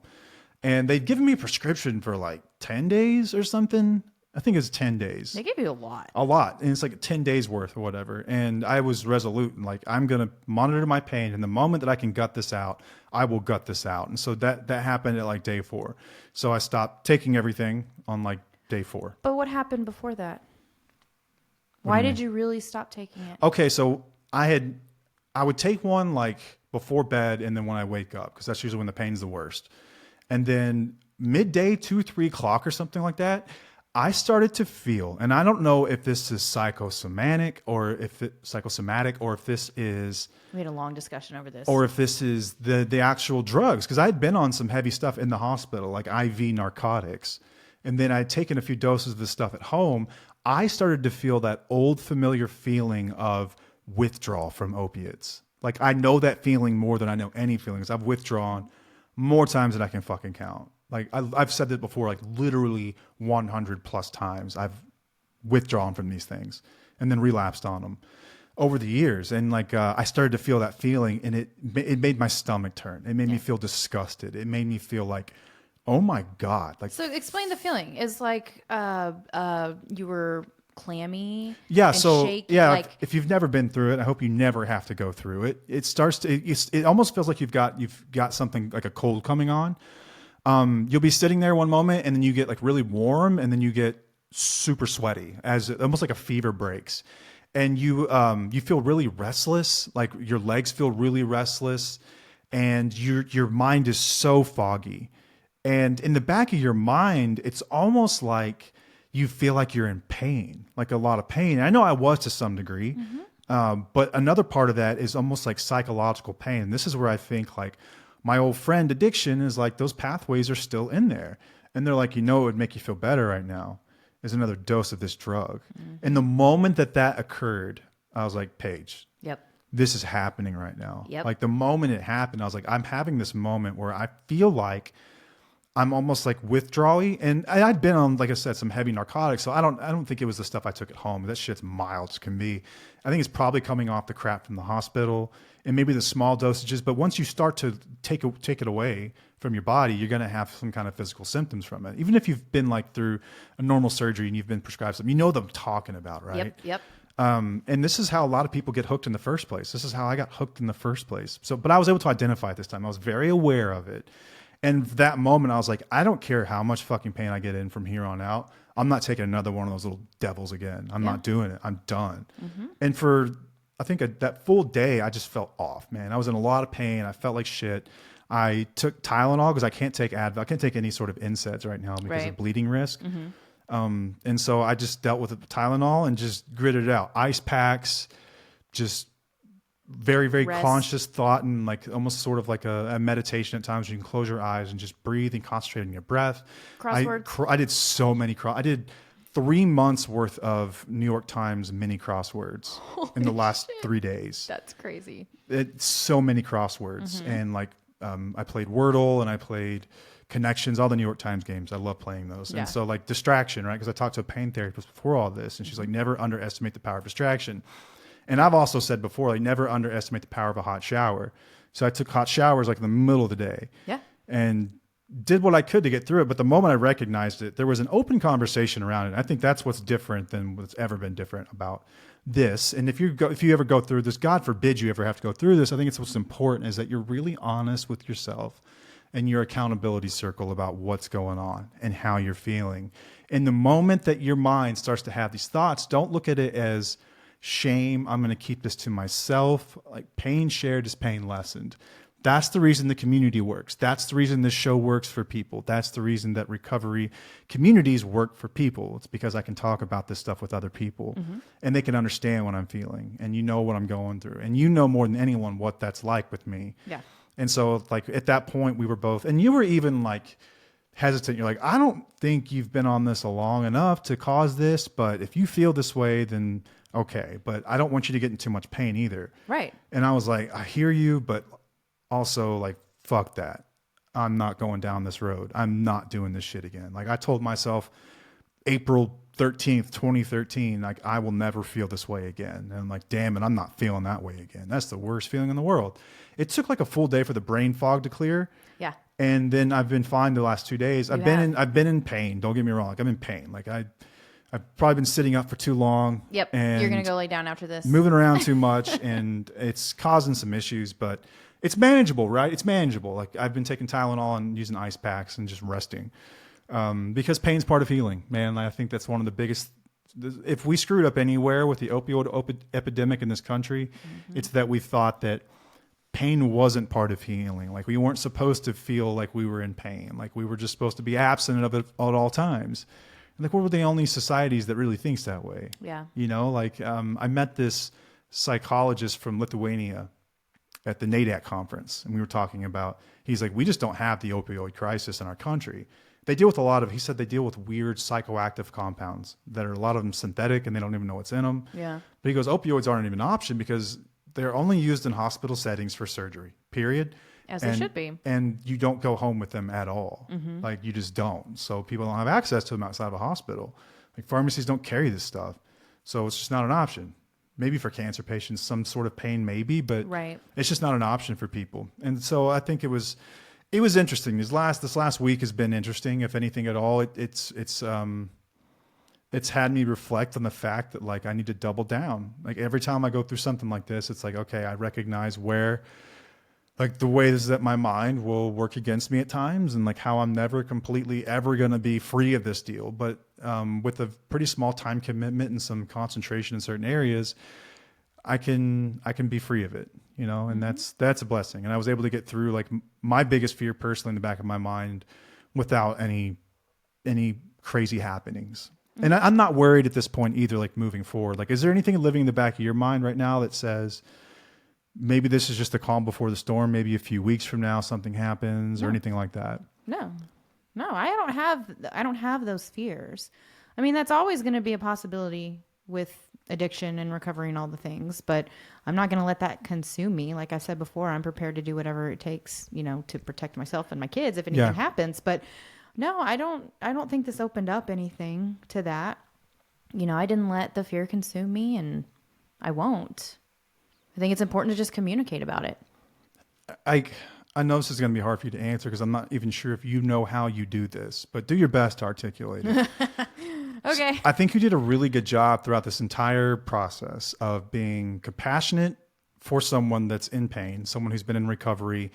Speaker 1: And they'd given me a prescription for like 10 days or something. I think it's 10 days.
Speaker 2: They gave you a lot.
Speaker 1: A lot. And it's like 10 days worth or whatever. And I was resolute and like, I'm going to monitor my pain. And the moment that I can gut this out, I will gut this out. And so that happened at like day 4. So I stopped taking everything on like day 4.
Speaker 2: But what happened before that? Why did you really stop taking it?
Speaker 1: Okay. So I would take one like before bed and then when I wake up, because that's usually when the pain's the worst. And then midday, 2, 3 o'clock or something like that, I started to feel, and I don't know if this is psychosomatic or if this is,
Speaker 2: We had a long discussion over this.
Speaker 1: or if this is the actual drugs. Because I had been on some heavy stuff in the hospital, like IV narcotics. And then I'd taken a few doses of this stuff at home. I started to feel that old familiar feeling of withdrawal from opiates. Like I know that feeling more than I know any feelings. I've withdrawn more times than I can fucking count. Like I've said that before, like literally 100 plus times I've withdrawn from these things and then relapsed on them over the years. And like, I started to feel that feeling and it made my stomach turn. It made me feel disgusted. It made me feel like, oh my God. Like,
Speaker 2: so explain the feeling. Is like, you were clammy.
Speaker 1: yeah.
Speaker 2: And
Speaker 1: So
Speaker 2: shaky,
Speaker 1: yeah,
Speaker 2: like,
Speaker 1: if you've never been through it, I hope you never have to go through it. It starts to, it almost feels like you've got something like a cold coming on. You'll be sitting there one moment and then you get like really warm and then you get super sweaty as almost like a fever breaks and you feel really restless. Like your legs feel really restless and your mind is so foggy. And in the back of your mind, it's almost like you feel like you're in pain, like a lot of pain. I know I was to some degree, but another part of that is almost like psychological pain. And this is where I think like, my old friend addiction is like those pathways are still in there. And they're like, it would make you feel better right now is another dose of this drug. And the moment that occurred, I was like, Paige,
Speaker 2: yep.
Speaker 1: this is happening right now.
Speaker 2: Yep.
Speaker 1: Like the moment it happened, I was like, I'm having this moment where I feel like I'm almost like withdrawing. And I'd been on, like I said, some heavy narcotics. So I don't think it was the stuff I took at home. That shit's mild as can be. I think it's probably coming off the crap from the hospital and maybe the small dosages. But once you start to take it away from your body, you're going to have some kind of physical symptoms from it. Even if you've been like through a normal surgery and you've been prescribed something, you know what I'm talking about, right?
Speaker 2: Yep.
Speaker 1: And this is how a lot of people get hooked in the first place. This is how I got hooked in the first place. So, but I was able to identify it this time. I was very aware of it. And that moment I was like, I don't care how much fucking pain I get in from here on out. I'm not taking another one of those little devils again. I'm not doing it. I'm done. And for, I think that full day, I just felt off, man. I was in a lot of pain. I felt like shit. I took Tylenol because I can't take Advil. I can't take any sort of NSAIDs right now because of bleeding risk. And so I just dealt with it, Tylenol and just gritted it out. Ice packs, just very, very
Speaker 2: Rest.
Speaker 1: conscious thought and like almost sort of like a meditation at times. You can close your eyes and just breathe and concentrate on your breath.
Speaker 2: Crosswords.
Speaker 1: I did so many I did 3 months worth of New York Times mini crosswords in the last 3 days.
Speaker 2: That's crazy.
Speaker 1: It's so many crosswords. And like, I played Wordle and I played Connections, all the New York Times games. I love playing those.
Speaker 2: Yeah.
Speaker 1: And so like distraction, right? Because I talked to a pain therapist before all this and she's like, never underestimate the power of distraction. And I've also said before, like never underestimate the power of a hot shower. So I took hot showers like in the middle of the day.
Speaker 2: Yeah.
Speaker 1: And did what I could to get through it. But the moment I recognized it, there was an open conversation around it. I think that's what's different than what's ever been different about this. And if you ever go through this, God forbid you ever have to go through this, I think it's what's important is that you're really honest with yourself and your accountability circle about what's going on and how you're feeling. And the moment that your mind starts to have these thoughts, don't look at it as shame. I'm going to keep this to myself. Like pain shared is pain lessened. That's the reason the community works. That's the reason this show works for people. That's the reason that recovery communities work for people. It's because I can talk about this stuff with other people and they can understand what I'm feeling and you know what I'm going through and you know more than anyone what that's like with me.
Speaker 2: Yeah.
Speaker 1: And so like at that point we were both, and you were even like hesitant. You're like, I don't think you've been on this long enough to cause this, but if you feel this way, then okay. But I don't want you to get in too much pain either.
Speaker 2: Right.
Speaker 1: And I was like, I hear you, but also like, fuck that. I'm not going down this road. I'm not doing this shit again. Like I told myself April 13th, 2013, like I will never feel this way again. And I'm like, damn it, I'm not feeling that way again. That's the worst feeling in the world. It took like a full day for the brain fog to clear.
Speaker 2: Yeah.
Speaker 1: And then I've been fine the last 2 days. I've been in pain. Don't get me wrong. Like I'm in pain. Like I've probably been sitting up for too long.
Speaker 2: Yep.
Speaker 1: And
Speaker 2: You're going to go lay down after this.
Speaker 1: moving around too much, and it's causing some issues, but it's manageable, right? It's manageable. Like I've been taking Tylenol and using ice packs and just resting, because pain's part of healing, man. I think that's one of the biggest. If we screwed up anywhere with the opioid epidemic in this country, it's that we thought that pain wasn't part of healing. Like we weren't supposed to feel like we were in pain. Like we were just supposed to be absent of it at all times. And like we're the only societies that really thinks that way.
Speaker 2: Yeah.
Speaker 1: You know, like I met this psychologist from Lithuania at the NADAC conference, and we were talking about, he's like, we just don't have the opioid crisis in our country. They deal with he said they deal with weird psychoactive compounds that are a lot of them synthetic and they don't even know what's in them.
Speaker 2: Yeah.
Speaker 1: But he goes, opioids aren't even an option because they're only used in hospital settings for surgery, period.
Speaker 2: As they should be.
Speaker 1: And you don't go home with them at all. Like you just don't. So people don't have access to them outside of a hospital. Like pharmacies don't carry this stuff. So it's just not an option. Maybe for cancer patients, some sort of pain maybe, but
Speaker 2: Right.
Speaker 1: it's just not an option for people. And so I think it was interesting. This last week has been interesting, if anything at all. It's had me reflect on the fact that like I need to double down. Like every time I go through something like this, it's like, okay, I recognize where like the ways that my mind will work against me at times, and like how I'm never completely ever going to be free of this deal. But with a pretty small time commitment and some concentration in certain areas, I can be free of it, you know, and that's a blessing. And I was able to get through like my biggest fear personally in the back of my mind without any crazy happenings. And I'm not worried at this point either, like moving forward. Like, is there anything living in the back of your mind right now that says maybe this is just the calm before the storm? Maybe a few weeks from now something happens or anything like that?
Speaker 2: No, I don't have those fears. I mean, that's always going to be a possibility with addiction and recovery and all the things, but I'm not going to let that consume me. Like I said before, I'm prepared to do whatever it takes, you know, to protect myself and my kids if anything happens. But no, I don't think this opened up anything to that. You know, I didn't let the fear consume me, and I won't. I think it's important to just communicate about it.
Speaker 1: I know this is going to be hard for you to answer because I'm not even sure if you know how you do this, but do your best to articulate it.
Speaker 2: Okay.
Speaker 1: I think you did a really good job throughout this entire process of being compassionate for someone that's in pain, someone who's been in recovery,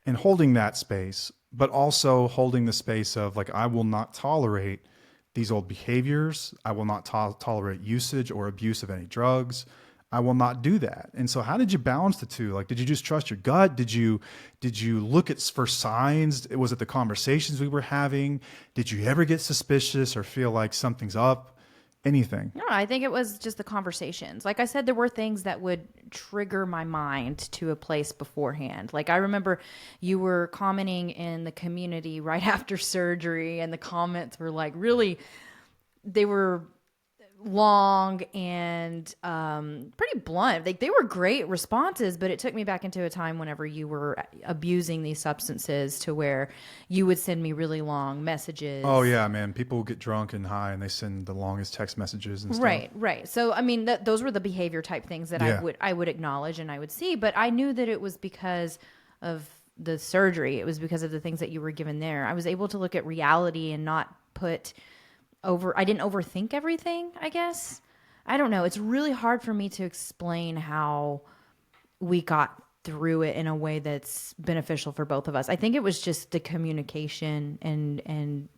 Speaker 1: and holding that space, but also holding the space of like, I will not tolerate these old behaviors. I will not tolerate usage or abuse of any drugs. I will not do that. And so how did you balance the two? Like, did you just trust your gut? Did you look for signs? Was it the conversations we were having? Did you ever get suspicious or feel like something's up? Anything?
Speaker 2: No, I think it was just the conversations. Like I said, there were things that would trigger my mind to a place beforehand. Like I remember you were commenting in the community right after surgery, and the comments were like they were long and pretty blunt. Like they were great responses, but it took me back into a time whenever you were abusing these substances to where you would send me really long messages.
Speaker 1: Oh yeah, man. People get drunk and high and they send the longest text messages and stuff.
Speaker 2: Right. So I mean, those were the behavior type things that I would acknowledge and I would see, but I knew that it was because of the surgery. It was because of the things that you were given there. I was able to look at reality and not I didn't overthink everything, I guess. I don't know. It's really hard for me to explain how we got through it in a way that's beneficial for both of us. I think it was just the communication and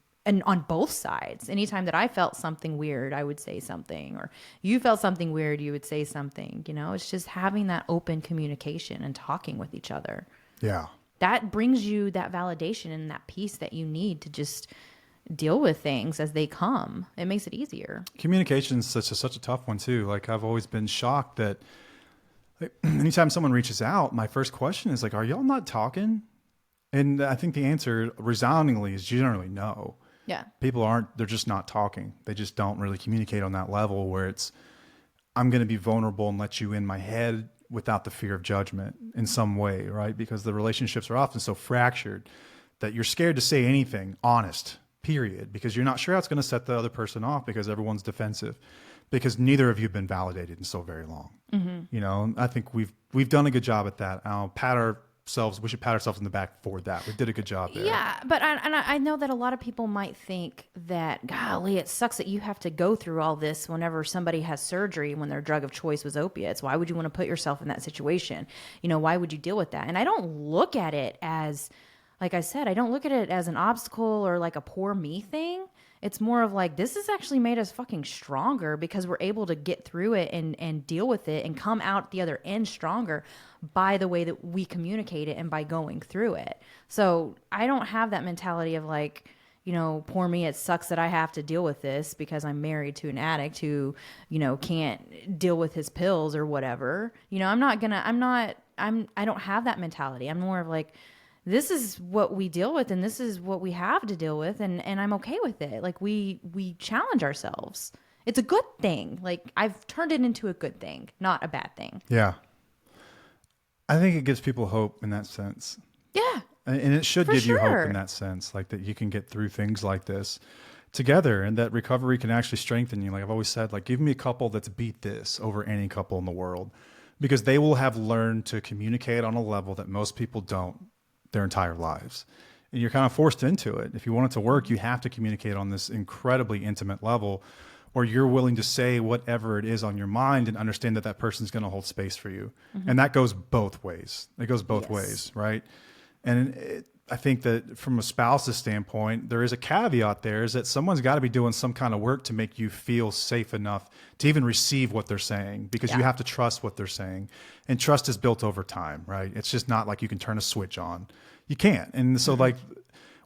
Speaker 2: on both sides. Anytime that I felt something weird, I would say something, or you felt something weird, you would say something. You know, it's just having that open communication and talking with each other.
Speaker 1: Yeah.
Speaker 2: That brings you that validation and that peace that you need to just deal with things as they come. It makes it easier.
Speaker 1: Communication is such a tough one too. Like I've always been shocked that anytime someone reaches out, my first question is like, are y'all not talking? And I think the answer resoundingly is generally no.
Speaker 2: Yeah.
Speaker 1: People they're just not talking. They just don't really communicate on that level where it's, I'm going to be vulnerable and let you in my head without the fear of judgment in some way, right? Because the relationships are often so fractured that you're scared to say anything honest, period, because you're not sure how it's going to set the other person off because everyone's defensive, because neither of you have been validated in so very long. Mm-hmm. You know, I think we've done a good job at that. I'll pat we should pat ourselves on the back for that. We did a good job there.
Speaker 2: Yeah, but I know that a lot of people might think that, golly, it sucks that you have to go through all this whenever somebody has surgery when their drug of choice was opiates. Why would you want to put yourself in that situation? Why would you deal with that? And I don't look at it as, like I said, I don't look at it as an obstacle or like a poor me thing. It's more of like, this has actually made us fucking stronger because we're able to get through it and deal with it and come out the other end stronger by the way that we communicate it and by going through it. So I don't have that mentality of like, poor me, it sucks that I have to deal with this because I'm married to an addict who, can't deal with his pills or whatever. I don't have that mentality. I'm more of like, this is what we deal with and this is what we have to deal with, and I'm okay with it. Like we challenge ourselves. It's a good thing. Like I've turned it into a good thing, not a bad thing.
Speaker 1: Yeah. I think it gives people hope in that sense.
Speaker 2: Yeah.
Speaker 1: And it should give you hope
Speaker 2: sure.
Speaker 1: in that sense, like that you can get through things like this together and that recovery can actually strengthen you. Like I've always said, like give me a couple that's beat this over any couple in the world, because they will have learned to communicate on a level that most people don't their entire lives. And you're kind of forced into it. If you want it to work, you have to communicate on this incredibly intimate level where you're willing to say whatever it is on your mind and understand that that person's going to hold space for you. Mm-hmm. And that goes both ways. It goes both ways, right? And I think that from a spouse's standpoint, there is a caveat there is that someone's got to be doing some kind of work to make you feel safe enough to even receive what they're saying, because you have to trust what they're saying. And trust is built over time, right? It's just not like you can turn a switch on. You can't. And so like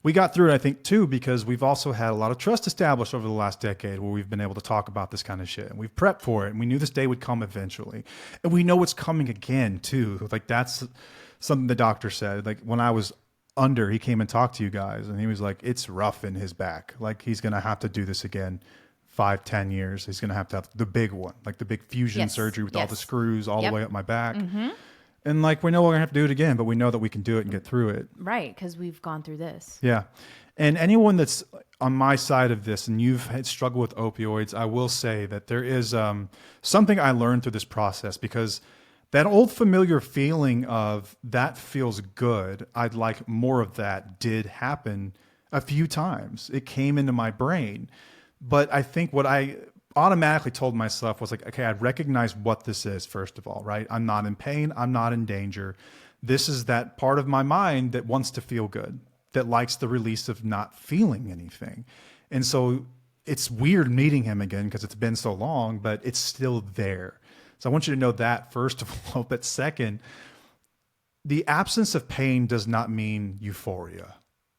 Speaker 1: we got through it, I think, too, because we've also had a lot of trust established over the last decade where we've been able to talk about this kind of shit. And we've prepped for it. And we knew this day would come eventually. And we know it's coming again, too. Like that's something the doctor said. Like when I was under, he came and talked to you guys and he was like, it's rough in his back. Like he's going to have to do this again 5-10 years. He's going to have the big one, like the big fusion surgery with all the screws all the way up my back. Mm-hmm. And like, we know we're going to have to do it again, but we know that we can do it and get through it.
Speaker 2: Right. Because we've gone through this.
Speaker 1: Yeah. And anyone that's on my side of this and you've had struggled with opioids, I will say that there is something I learned through this process, because that old familiar feeling of that feels good, I'd like more of that, did happen a few times. It came into my brain. But I think what I automatically told myself was like, okay, I recognize what this is, first of all, right? I'm not in pain. I'm not in danger. This is that part of my mind that wants to feel good, that likes the release of not feeling anything. And so it's weird meeting him again because it's been so long, but it's still there. So I want you to know that, first of all. But second, the absence of pain does not mean euphoria.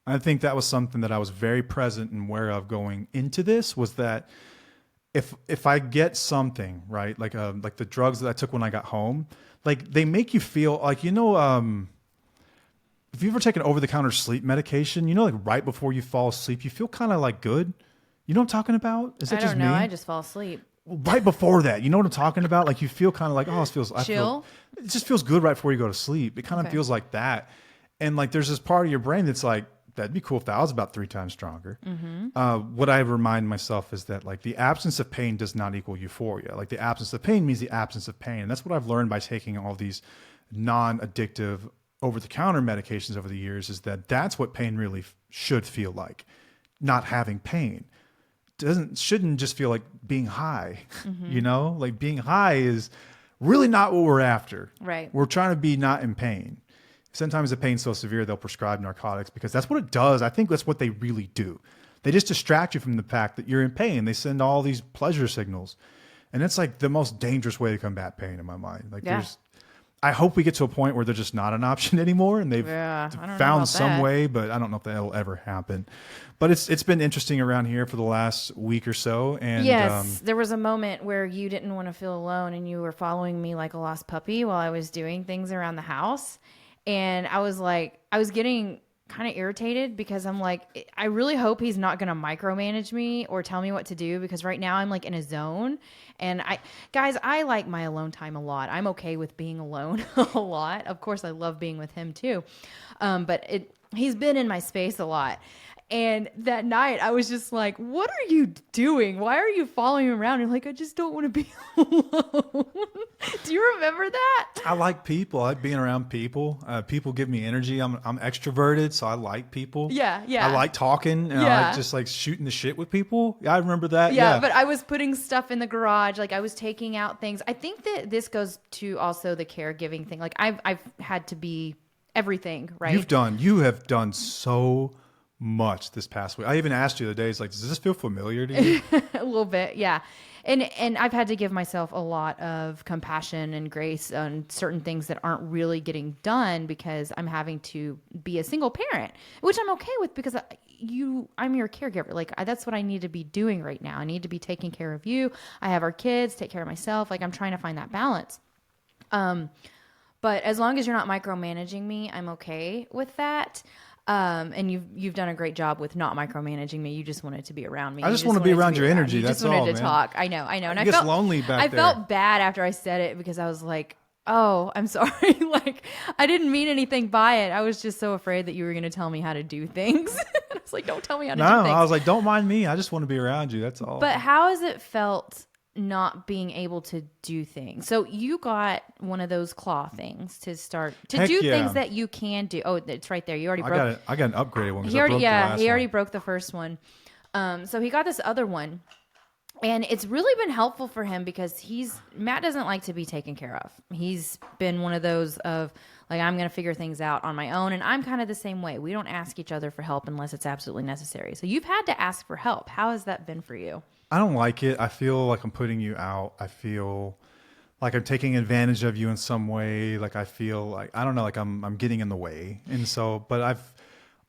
Speaker 1: I think that was something that I was very present and aware of going into this, was that if I get something, right, like the drugs that I took when I got home, like they make you feel like, if you've ever taken over-the-counter sleep medication, like right before you fall asleep, you feel kind of like good. You know what I'm talking about? Is that
Speaker 2: I
Speaker 1: just
Speaker 2: don't know.
Speaker 1: me?
Speaker 2: I just fall asleep.
Speaker 1: Right before that, you know what I'm talking about? Like you feel kind of like, oh, it just feels good right before you go to sleep. It kind of feels like that. And like there's this part of your brain that's like, that'd be cool if that was about 3 times stronger. Mm-hmm. What I remind myself is that like the absence of pain does not equal euphoria. Like the absence of pain means the absence of pain. And that's what I've learned by taking all these non-addictive over-the-counter medications over the years, is that that's what pain really should feel like. Not having pain shouldn't just feel like being high. Mm-hmm. Like being high is really not what we're after.
Speaker 2: Right.
Speaker 1: We're trying to be not in pain. Sometimes the pain's so severe, they'll prescribe narcotics because that's what it does. I think that's what they really do. They just distract you from the fact that you're in pain. They send all these pleasure signals. And it's like the most dangerous way to combat pain in my mind. Like I hope we get to a point where they're just not an option anymore and they've found some way, but I don't know if that'll ever happen. But it's been interesting around here for the last week or so. And
Speaker 2: yes, there was a moment where you didn't want to feel alone and you were following me like a lost puppy while I was doing things around the house. And I was getting kind of irritated because I'm like, I really hope he's not going to micromanage me or tell me what to do, because right now I'm like in a zone. And I like my alone time a lot. I'm okay with being alone a lot. Of course, I love being with him too. But he's been in my space a lot. And that night I was just like, what are you doing? Why are you following me around? And like, I just don't want to be alone. Do you remember that?
Speaker 1: I like people. I like being around people. People give me energy. I'm extroverted, so I like people.
Speaker 2: Yeah, yeah.
Speaker 1: I like talking, and I
Speaker 2: Yeah.
Speaker 1: like just like shooting the shit with people. Yeah, I remember that.
Speaker 2: Yeah,
Speaker 1: Yeah.
Speaker 2: but I was putting stuff in the garage. Like I was taking out things. I think that this goes to also the caregiving thing. Like I've had to be everything, right?
Speaker 1: You have done so much this past week. I even asked you the other day, it's like, does this feel familiar to you?
Speaker 2: A little bit, yeah. And I've had to give myself a lot of compassion and grace on certain things that aren't really getting done because I'm having to be a single parent, which I'm okay with because I'm your caregiver. Like that's what I need to be doing right now. I need to be taking care of you. I have our kids, take care of myself. Like I'm trying to find that balance. But as long as you're not micromanaging me, I'm okay with that. And you've done a great job with not micromanaging me. You just wanted to be around me.
Speaker 1: I just
Speaker 2: You
Speaker 1: want to be
Speaker 2: wanted
Speaker 1: around your energy.
Speaker 2: You
Speaker 1: That's
Speaker 2: just wanted
Speaker 1: all,
Speaker 2: to
Speaker 1: man.
Speaker 2: talk. I know. And
Speaker 1: It gets lonely back
Speaker 2: I
Speaker 1: there.
Speaker 2: felt bad after I said it because I was like, oh, I'm sorry. Like I didn't mean anything by it. I was just so afraid that you were going to tell me how to do things. I was like, don't tell me how to do
Speaker 1: No,
Speaker 2: things.
Speaker 1: I was like, don't mind me. I just want to be around you. That's all.
Speaker 2: But how has it felt not being able to do things? So you got one of those claw things to start to
Speaker 1: Heck
Speaker 2: do
Speaker 1: yeah.
Speaker 2: things that you can do. Oh, it's right there. You already broke.
Speaker 1: I got an upgraded one. 'Cause
Speaker 2: He
Speaker 1: I
Speaker 2: already,
Speaker 1: broke the
Speaker 2: yeah,
Speaker 1: last
Speaker 2: he already
Speaker 1: one.
Speaker 2: broke the first one. So he got this other one, and it's really been helpful for him because Matt doesn't like to be taken care of. He's been one of those of like, I'm going to figure things out on my own. And I'm kind of the same way. We don't ask each other for help unless it's absolutely necessary. So you've had to ask for help. How has that been for you?
Speaker 1: I don't like it. I feel like I'm putting you out. I feel like I'm taking advantage of you in some way. Like I feel like, I don't know, like I'm getting in the way. And so, but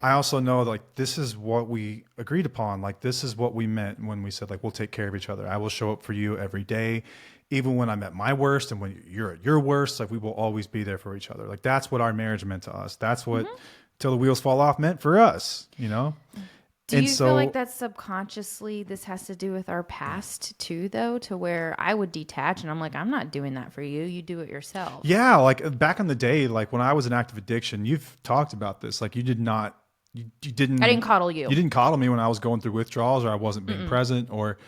Speaker 1: I also know like this is what we agreed upon. Like this is what we meant when we said like, we'll take care of each other. I will show up for you every day, even when I'm at my worst and when you're at your worst. Like we will always be there for each other. Like that's what our marriage meant to us. That's what Till the Wheels Fall Off meant for us, you know?
Speaker 2: Do
Speaker 1: And
Speaker 2: you
Speaker 1: so-
Speaker 2: feel like that's subconsciously, this has to do with our past too, though, to where I would detach and I'm like, I'm not doing that for you. You do it yourself.
Speaker 1: Yeah, like back in the day, like when I was in active addiction, you've talked about this. Like you didn't.
Speaker 2: I didn't coddle you.
Speaker 1: You didn't coddle me when I was going through withdrawals, or I wasn't being present, or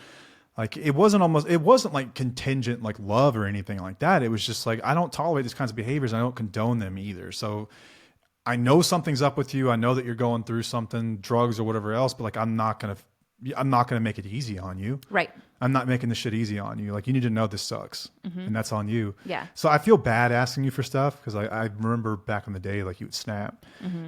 Speaker 1: like it wasn't like contingent like love or anything like that. It was just like I don't tolerate these kinds of behaviors. And I don't condone them either. So I know something's up with you. I know that you're going through something, drugs or whatever else. But like I'm not gonna make it easy on you.
Speaker 2: Right.
Speaker 1: I'm not making this shit easy on you. Like you need to know this sucks, and that's on you.
Speaker 2: Yeah.
Speaker 1: So I feel bad asking you for stuff because I remember back in the day, like you would snap.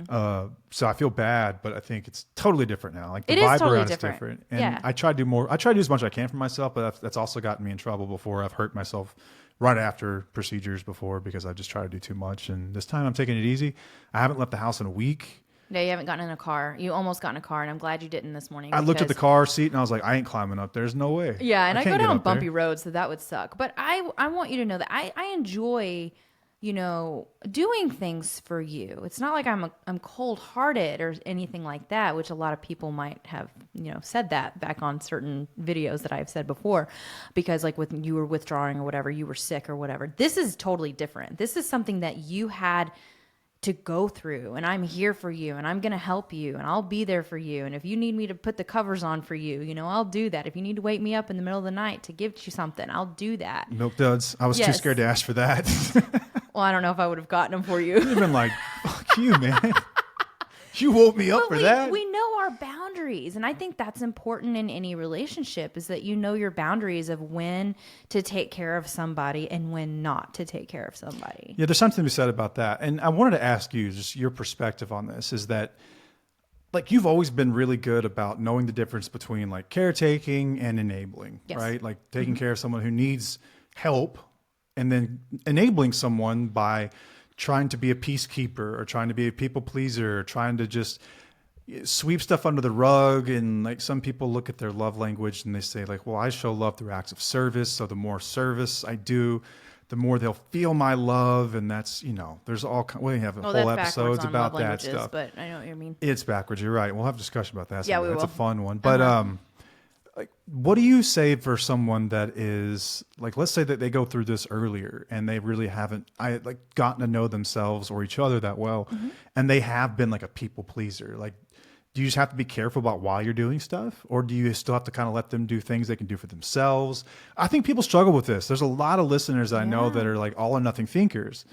Speaker 1: So I feel bad, but I think it's totally different now. Like the
Speaker 2: It is
Speaker 1: vibe
Speaker 2: totally
Speaker 1: around
Speaker 2: different.
Speaker 1: is different, and
Speaker 2: Yeah.
Speaker 1: I try to do more. I try to do as much as I can for myself, but that's also gotten me in trouble before. I've hurt myself right after procedures before because I just try to do too much. And this time I'm taking it easy. I haven't left the house in a week.
Speaker 2: No, you haven't gotten in a car. You almost got in a car, and I'm glad you didn't this morning.
Speaker 1: I looked at the
Speaker 2: because-
Speaker 1: car seat and I was like, I ain't climbing up. There's no way.
Speaker 2: Yeah, and I go
Speaker 1: can't get
Speaker 2: down
Speaker 1: up there.
Speaker 2: bumpy roads, so that would suck. But I want you to know that I enjoy, doing things for you. It's not like I'm cold-hearted or anything like that, which a lot of people might have, said that back on certain videos that I've said before, because like when you were withdrawing or whatever, you were sick or whatever. This is totally different. This is something that you had to go through, and I'm here for you, and I'm going to help you, and I'll be there for you. And if you need me to put the covers on for you, I'll do that. If you need to wake me up in the middle of the night to give you something, I'll do that.
Speaker 1: Milk duds. I was too
Speaker 2: Yes.
Speaker 1: scared to ask for that.
Speaker 2: Well, I don't know if I would have gotten them for you.
Speaker 1: You've been like, fuck you, man. You woke me up
Speaker 2: But
Speaker 1: for that.
Speaker 2: we know our boundaries, and I think that's important in any relationship, is that you know your boundaries of when to take care of somebody and when not to take care of somebody.
Speaker 1: Yeah, there's something to be said about that. And I wanted to ask you just your perspective on this is that like you've always been really good about knowing the difference between like caretaking and enabling,
Speaker 2: Yes.
Speaker 1: right? Like taking care of someone who needs help and then enabling someone by trying to be a peacekeeper or trying to be a people pleaser or trying to just sweep stuff under the rug. And like some people look at their love language and they say like, well, I show love through acts of service. So the more service I do, the more they'll feel my love. And that's, there's all, we have
Speaker 2: Well,
Speaker 1: whole
Speaker 2: that's
Speaker 1: episodes
Speaker 2: backwards on
Speaker 1: about
Speaker 2: love
Speaker 1: that
Speaker 2: languages,
Speaker 1: stuff.
Speaker 2: but I know what you mean.
Speaker 1: It's backwards. You're right. We'll have a discussion about that.
Speaker 2: Yeah,
Speaker 1: someday.
Speaker 2: we
Speaker 1: That's a
Speaker 2: will.
Speaker 1: fun one. But, like, what do you say for someone that is like, let's say that they go through this earlier and they really haven't gotten to know themselves or each other that well. And they have been like a people pleaser. Like, do you just have to be careful about why you're doing stuff? Or do you still have to kind of let them do things they can do for themselves? I think people struggle with this. There's a lot of listeners that I know that are like all or nothing thinkers.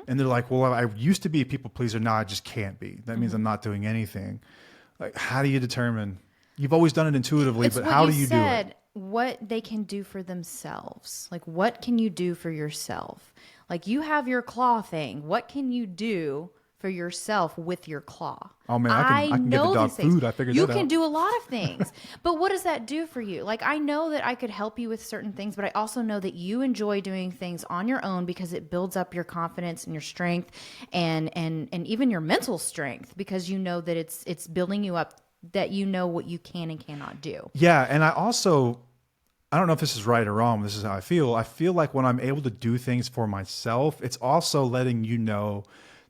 Speaker 1: And they're like, well, I used to be a people pleaser. Now I just can't be. That means I'm not doing anything. Like, how do you determine? You've always done it intuitively,
Speaker 2: It's
Speaker 1: but
Speaker 2: what
Speaker 1: how
Speaker 2: you
Speaker 1: do you do
Speaker 2: said,
Speaker 1: it?
Speaker 2: what they can do for themselves. Like, what can you do for yourself? Like, you have your claw thing. What can you do for yourself with your claw?
Speaker 1: Oh man, I can give the dog
Speaker 2: these things.
Speaker 1: food. I figured
Speaker 2: You
Speaker 1: that
Speaker 2: can
Speaker 1: out.
Speaker 2: do a lot of things. But what does that do for you? Like, I know that I could help you with certain things, but I also know that you enjoy doing things on your own because it builds up your confidence and your strength and even your mental strength, because you know that it's building you up, that you know what you can and cannot do.
Speaker 1: Yeah, and I don't know if this is right or wrong, but this is how I feel. I feel like when I'm able to do things for myself, it's also letting you know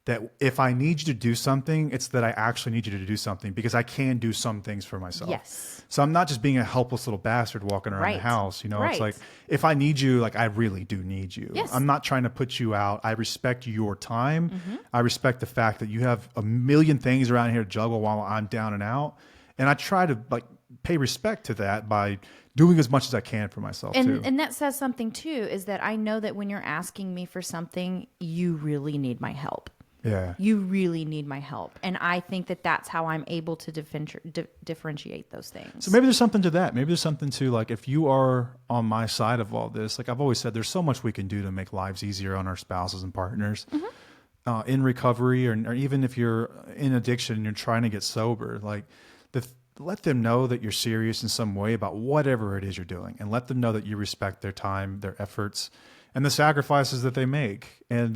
Speaker 1: that if I need you to do something, it's that I actually need you to do something, because I can do some things for myself.
Speaker 2: Yes.
Speaker 1: So I'm not just being a helpless little bastard walking around the
Speaker 2: Right.
Speaker 1: house. You know, it's
Speaker 2: Right.
Speaker 1: like, if I need you, like I really do need you.
Speaker 2: Yes.
Speaker 1: I'm not trying to put you out. I respect your time.
Speaker 2: Mm-hmm.
Speaker 1: I respect the fact that you have a million things around here to juggle while I'm down and out. And I try to like pay respect to that by doing as much as I can for myself too.
Speaker 2: And that says something too, is that I know that when you're asking me for something, you really need my help.
Speaker 1: Yeah.
Speaker 2: You really need my help. And I think that that's how I'm able to differentiate those things.
Speaker 1: So maybe there's something to that. Maybe there's something to, like, if you are on my side of all this, like I've always said, there's so much we can do to make lives easier on our spouses and partners in recovery, or even if you're in addiction and you're trying to get sober, like let them know that you're serious in some way about whatever it is you're doing, and let them know that you respect their time, their efforts, and the sacrifices that they make. And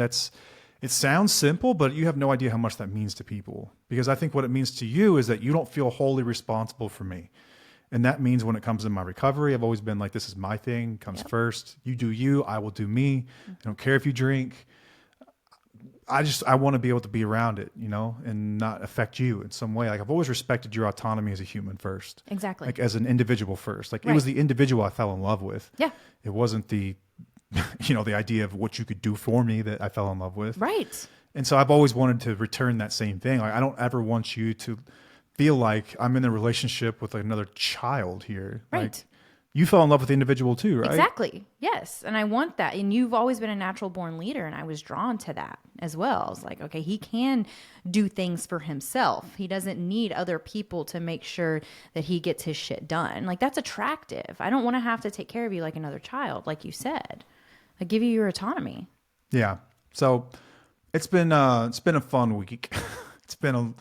Speaker 1: it sounds simple, but you have no idea how much that means to people. Because I think what it means to you is that you don't feel wholly responsible for me. And that means when it comes to my recovery, I've always been like, this is my thing, comes first. You do you, I will do me. I don't care if you drink. I want to be able to be around it, you know, and not affect you in some way. Like, I've always respected your autonomy as a human first.
Speaker 2: Exactly.
Speaker 1: Like, as an individual first. Like, it
Speaker 2: Right.
Speaker 1: was the individual I fell in love with.
Speaker 2: Yeah.
Speaker 1: It wasn't the the idea of what you could do for me that I fell in love with.
Speaker 2: Right.
Speaker 1: And so I've always wanted to return that same thing. Like, I don't ever want you to feel like I'm in a relationship with another child here.
Speaker 2: Right.
Speaker 1: Like, you fell in love with the individual too, right?
Speaker 2: Exactly. Yes. And I want that. And you've always been a natural born leader. And I was drawn to that as well. I was like, okay, he can do things for himself. He doesn't need other people to make sure that he gets his shit done. Like, that's attractive. I don't want to have to take care of you like another child, like you said. I give you your autonomy.
Speaker 1: Yeah. So it's been a fun week. It's been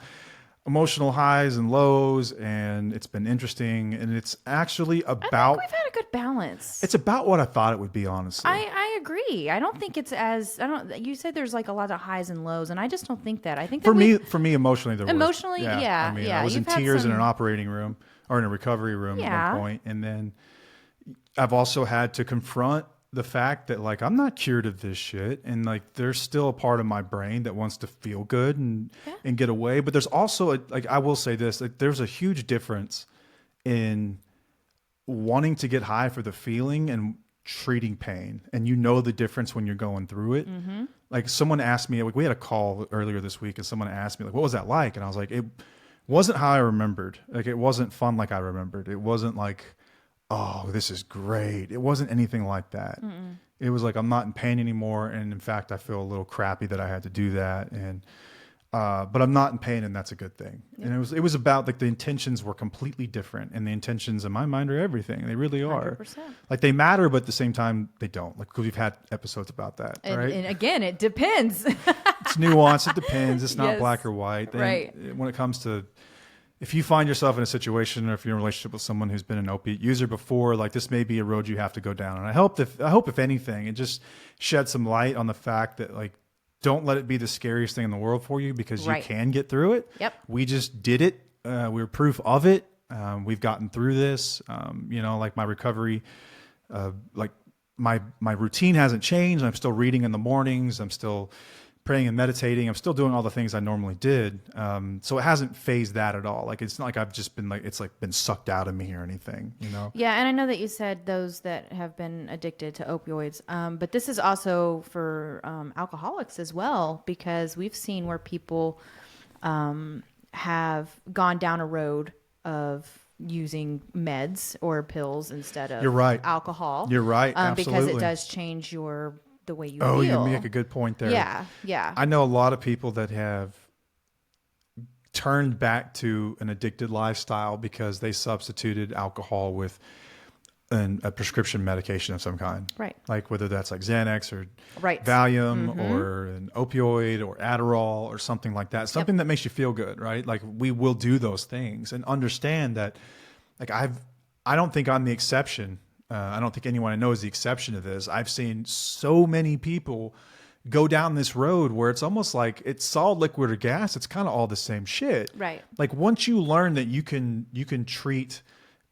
Speaker 1: emotional highs and lows, and it's been interesting. And it's actually
Speaker 2: I think
Speaker 1: about,
Speaker 2: we've had a good balance.
Speaker 1: it's about what I thought it would be, honestly.
Speaker 2: I agree. I don't think it's as, you said there's like a lot of highs and lows, and I just don't think that. I think that
Speaker 1: For me, emotionally, there were.
Speaker 2: Emotionally, yeah,
Speaker 1: I mean,
Speaker 2: yeah.
Speaker 1: I was in
Speaker 2: You've had
Speaker 1: tears in
Speaker 2: some-
Speaker 1: an operating room, or in a recovery room at
Speaker 2: Yeah.
Speaker 1: one point. And then I've also had to confront the fact that, like, I'm not cured of this shit, and like there's still a part of my brain that wants to feel good and get away. But there's also I will say this, like, there's a huge difference in wanting to get high for the feeling and treating pain. And you know the difference when you're going through it. Like, someone asked me, like, we had a call earlier this week, and someone asked me, like, what was that like? And I was like, it wasn't how I remembered. Like, it wasn't fun like I remembered. It wasn't like, oh, this is great. It wasn't anything like that. It was like, I'm not in pain anymore. And in fact, I feel a little crappy that I had to do that. And, but I'm not in pain, and that's a good thing. And it was about, like, the intentions were completely different, and the intentions in my mind are everything. They really are.
Speaker 2: 100%.
Speaker 1: Like, they matter, but at the same time they don't. Like, because we've had episodes about that, right?
Speaker 2: And again, it depends.
Speaker 1: It's nuanced. It depends. It's not
Speaker 2: Yes.
Speaker 1: black or white. And
Speaker 2: Right.
Speaker 1: when it comes to, if you find yourself in a situation, or if you're in a relationship with someone who's been an opiate user before, like, this may be a road you have to go down. And I hope if anything, it just sheds some light on the fact that, like, don't let it be the scariest thing in the world for you, because
Speaker 2: Right.
Speaker 1: you can get through it.
Speaker 2: Yep.
Speaker 1: We just did it. We were proof of it. We've gotten through this. Like, my recovery, like my routine hasn't changed. I'm still reading in the mornings. I'm still praying and meditating. I'm still doing all the things I normally did. So it hasn't phased that at all. Like, it's not like I've just been like, it's like been sucked out of me or anything, you know?
Speaker 2: Yeah, and I know that you said those that have been addicted to opioids, but this is also for alcoholics as well, because we've seen where people have gone down a road of using meds or pills instead of
Speaker 1: You're right.
Speaker 2: alcohol.
Speaker 1: You're right.
Speaker 2: Because
Speaker 1: Absolutely.
Speaker 2: it does change the way you
Speaker 1: Oh, you
Speaker 2: feel.
Speaker 1: make a good point there.
Speaker 2: Yeah. Yeah.
Speaker 1: I know a lot of people that have turned back to an addicted lifestyle because they substituted alcohol with a prescription medication of some kind.
Speaker 2: Right.
Speaker 1: Like whether that's like Xanax or
Speaker 2: Right.
Speaker 1: Valium or an opioid or Adderall or something like that. Something that makes you feel good, right? Like we will do those things and understand that like I don't think I'm the exception. I don't think anyone I know is the exception to this. I've seen so many people go down this road where it's almost like it's solid, liquid, or gas. It's kind of all the same shit.
Speaker 2: Right.
Speaker 1: Like once you learn that you can treat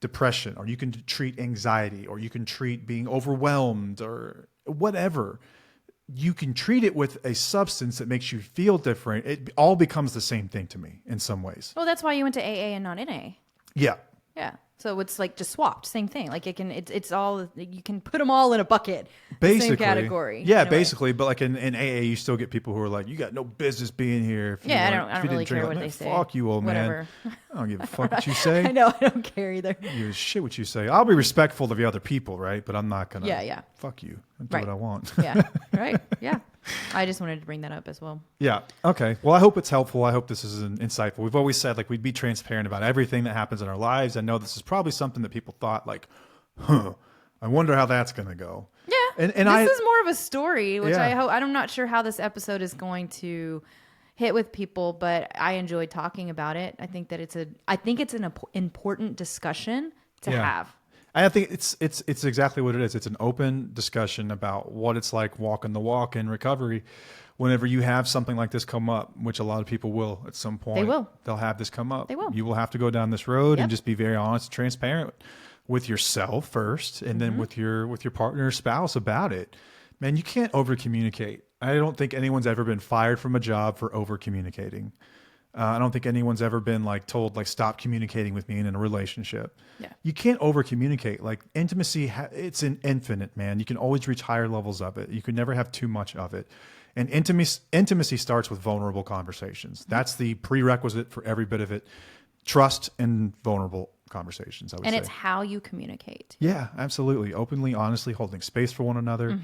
Speaker 1: depression or you can treat anxiety or you can treat being overwhelmed or whatever, you can treat it with a substance that makes you feel different. It all becomes the same thing to me in some ways.
Speaker 2: Well, that's why you went to AA and not NA.
Speaker 1: Yeah.
Speaker 2: Yeah. So it's like just swapped, same thing. Like it's all, you can put them all in a bucket,
Speaker 1: Basically,
Speaker 2: same category.
Speaker 1: Yeah, basically. But like in AA, you still get people who are like, you got no business being here. If you
Speaker 2: Yeah,
Speaker 1: weren't-
Speaker 2: I
Speaker 1: if
Speaker 2: don't
Speaker 1: you
Speaker 2: really
Speaker 1: didn't drink."
Speaker 2: care
Speaker 1: Like,
Speaker 2: what
Speaker 1: "Man,
Speaker 2: they say.
Speaker 1: Fuck you, old
Speaker 2: Whatever.
Speaker 1: man. I don't give a fuck what you say.
Speaker 2: I know, I don't care either.
Speaker 1: You give a shit what you say. I'll be respectful of the other people, right? But I'm not gonna.
Speaker 2: Yeah.
Speaker 1: Fuck you. I do
Speaker 2: Right.
Speaker 1: what I want.
Speaker 2: Yeah. Right. Yeah. I just wanted to bring that up as well.
Speaker 1: Yeah. Okay. Well, I hope it's helpful. I hope this is insightful. We've always said like we'd be transparent about everything that happens in our lives. I know this is probably something that people thought like, I wonder how that's going to go.
Speaker 2: Yeah.
Speaker 1: And
Speaker 2: this is more of a story, which
Speaker 1: Yeah.
Speaker 2: I hope, I'm not sure how this episode is going to hit with people, but I enjoyed talking about it. I think that it's an important discussion to
Speaker 1: Yeah.
Speaker 2: have.
Speaker 1: I think it's exactly what it is. It's an open discussion about what it's like walking the walk in recovery. Whenever you have something like this come up, which a lot of people will at some point,
Speaker 2: They will.
Speaker 1: They'll have this come up.
Speaker 2: They will.
Speaker 1: You will have to go down this road
Speaker 2: Yep.
Speaker 1: and just be very honest and transparent with yourself first, and then with your partner or spouse about it. Man, you can't over communicate. I don't think anyone's ever been fired from a job for over communicating. I don't think anyone's ever been like told like stop communicating with me in a relationship.
Speaker 2: Yeah.
Speaker 1: You can't over communicate. Like intimacy, it's an infinite, man. You can always reach higher levels of it. You can never have too much of it. And intimacy starts with vulnerable conversations. That's the prerequisite for every bit of it. Trust and vulnerable conversations, I would say.
Speaker 2: And it's how you communicate.
Speaker 1: Yeah, absolutely. Openly, honestly, holding space for one another.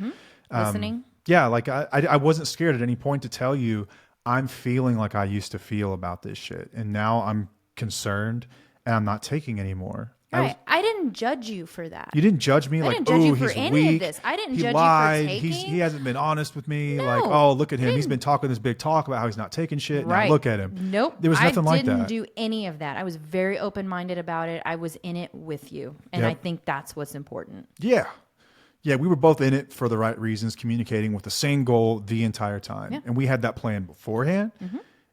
Speaker 2: Listening.
Speaker 1: Yeah, like I wasn't scared at any point to tell you I'm feeling like I used to feel about this shit. And now I'm concerned and I'm not taking anymore.
Speaker 2: Right. I didn't judge you for that.
Speaker 1: You didn't judge me
Speaker 2: I
Speaker 1: like,
Speaker 2: didn't judge you
Speaker 1: oh,
Speaker 2: for
Speaker 1: he's
Speaker 2: any of
Speaker 1: weak.
Speaker 2: this. I didn't
Speaker 1: he
Speaker 2: judge you for
Speaker 1: lied.
Speaker 2: taking-
Speaker 1: He hasn't been honest with me.
Speaker 2: No,
Speaker 1: like, oh, look at him.
Speaker 2: I
Speaker 1: He's
Speaker 2: didn't-
Speaker 1: been talking this big talk about how he's not taking shit.
Speaker 2: Right.
Speaker 1: Now look at him.
Speaker 2: Nope.
Speaker 1: There was nothing like that.
Speaker 2: I didn't do any of that. I was very open-minded about it. I was in it with you. And
Speaker 1: Yep.
Speaker 2: I think that's what's important.
Speaker 1: Yeah. Yeah, we were both in it for the right reasons, communicating with the same goal the entire time.
Speaker 2: Yeah.
Speaker 1: And we had that plan beforehand,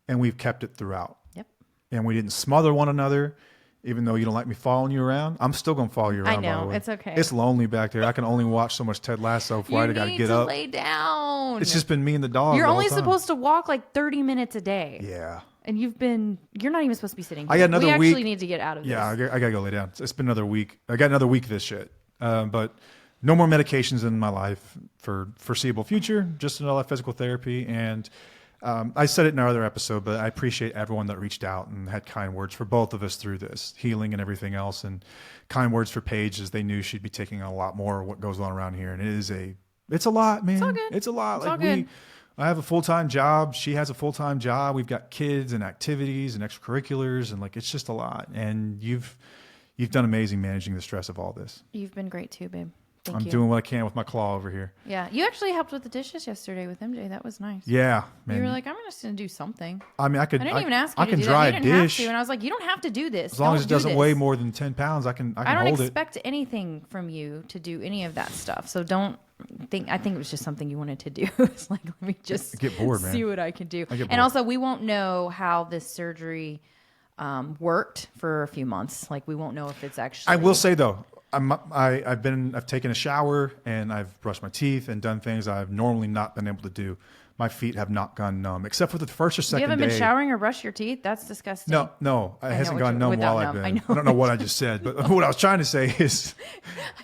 Speaker 1: and we've kept it throughout.
Speaker 2: Yep.
Speaker 1: And we didn't smother one another, even though you don't like me following you around. I'm still going to follow you around,
Speaker 2: I
Speaker 1: by the
Speaker 2: know.
Speaker 1: way.
Speaker 2: It's okay.
Speaker 1: It's lonely back there. I can only watch so much Ted Lasso before I got to
Speaker 2: need
Speaker 1: get
Speaker 2: to
Speaker 1: up.
Speaker 2: lay down.
Speaker 1: It's just been me and the dog.
Speaker 2: You're
Speaker 1: the whole
Speaker 2: only
Speaker 1: time.
Speaker 2: supposed to walk like 30 minutes a day.
Speaker 1: Yeah.
Speaker 2: And you're not even supposed to be sitting here.
Speaker 1: I got another
Speaker 2: we actually
Speaker 1: week.
Speaker 2: need to get out of
Speaker 1: Yeah,
Speaker 2: this.
Speaker 1: I got to go lay down. It's been another week. I got another week of this shit. But no more medications in my life for foreseeable future, just another physical therapy. And I said it in our other episode, but I appreciate everyone that reached out and had kind words for both of us through this healing and everything else. And kind words for Paige as they knew she'd be taking a lot more of what goes on around here. And it's a lot, man.
Speaker 2: It's all good.
Speaker 1: It's a lot.
Speaker 2: It's all good.
Speaker 1: I have a full-time job. She has a full-time job. We've got kids and activities and extracurriculars. And like, it's just a lot. And you've done amazing managing the stress of all this.
Speaker 2: You've been great too, babe. Thank
Speaker 1: I'm
Speaker 2: you.
Speaker 1: doing what I can with my claw over here.
Speaker 2: Yeah. You actually helped with the dishes yesterday with MJ. That was nice.
Speaker 1: Yeah, man.
Speaker 2: You were like, I'm just going to do something.
Speaker 1: I mean, I could.
Speaker 2: I didn't even ask you
Speaker 1: I
Speaker 2: to
Speaker 1: can
Speaker 2: do
Speaker 1: dry
Speaker 2: that.
Speaker 1: a
Speaker 2: You didn't
Speaker 1: dish
Speaker 2: have to. And I was like, you don't have to do this.
Speaker 1: as long as it
Speaker 2: Don't do
Speaker 1: doesn't
Speaker 2: this.
Speaker 1: weigh more than 10 pounds. I can
Speaker 2: I don't
Speaker 1: hold it.
Speaker 2: expect anything from you to do any of that stuff. So don't think. I think it was just something you wanted to do. It's like, let me just
Speaker 1: I get bored, man.
Speaker 2: see what I can do.
Speaker 1: I get bored.
Speaker 2: And also, we won't know how this surgery worked for a few months. Like, we won't know if it's actually.
Speaker 1: I will say though, I've taken a shower and I've brushed my teeth and done things I've normally not been able to do. my feet have not gone numb, except for the first or
Speaker 2: You
Speaker 1: second
Speaker 2: haven't been
Speaker 1: day.
Speaker 2: showering or brushed your teeth? That's disgusting.
Speaker 1: No, it hasn't
Speaker 2: what
Speaker 1: gone
Speaker 2: you're-
Speaker 1: numb
Speaker 2: without
Speaker 1: while I've
Speaker 2: numb.
Speaker 1: been.
Speaker 2: I know
Speaker 1: I don't know
Speaker 2: what
Speaker 1: what I just said, but what I was trying to say is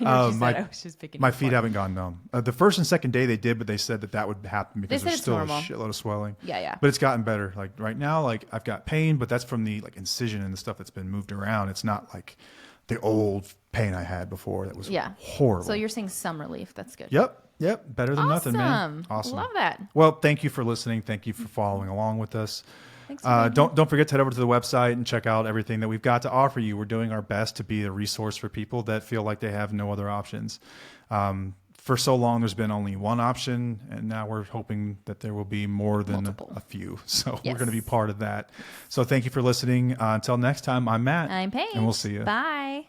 Speaker 2: I know what you
Speaker 1: my-
Speaker 2: said. I was just picking
Speaker 1: my
Speaker 2: your
Speaker 1: feet
Speaker 2: brain.
Speaker 1: haven't gone numb. The first and second day they did, but they said that would happen because
Speaker 2: said
Speaker 1: there's
Speaker 2: it's
Speaker 1: still
Speaker 2: normal.
Speaker 1: a shitload of swelling.
Speaker 2: Yeah.
Speaker 1: But it's gotten better. Like right now, like I've got pain, but that's from the like incision and the stuff that's been moved around. It's not like the old pain I had before that was horrible.
Speaker 2: So you're seeing some relief. That's good.
Speaker 1: Yep. Better than nothing, man.
Speaker 2: Awesome. Love that.
Speaker 1: Well, thank you for listening. Thank you for following along with us.
Speaker 2: Thanks for being here.
Speaker 1: Don't forget to head over to the website and check out everything that we've got to offer you. We're doing our best to be a resource for people that feel like they have no other options. For so long, there's been only one option, and now we're hoping that there will be more than
Speaker 2: Multiple.
Speaker 1: a few. So
Speaker 2: Yes.
Speaker 1: we're going to be part of that. So thank you for listening. Until next time, I'm Matt.
Speaker 2: I'm Paige.
Speaker 1: And we'll see you.
Speaker 2: Bye.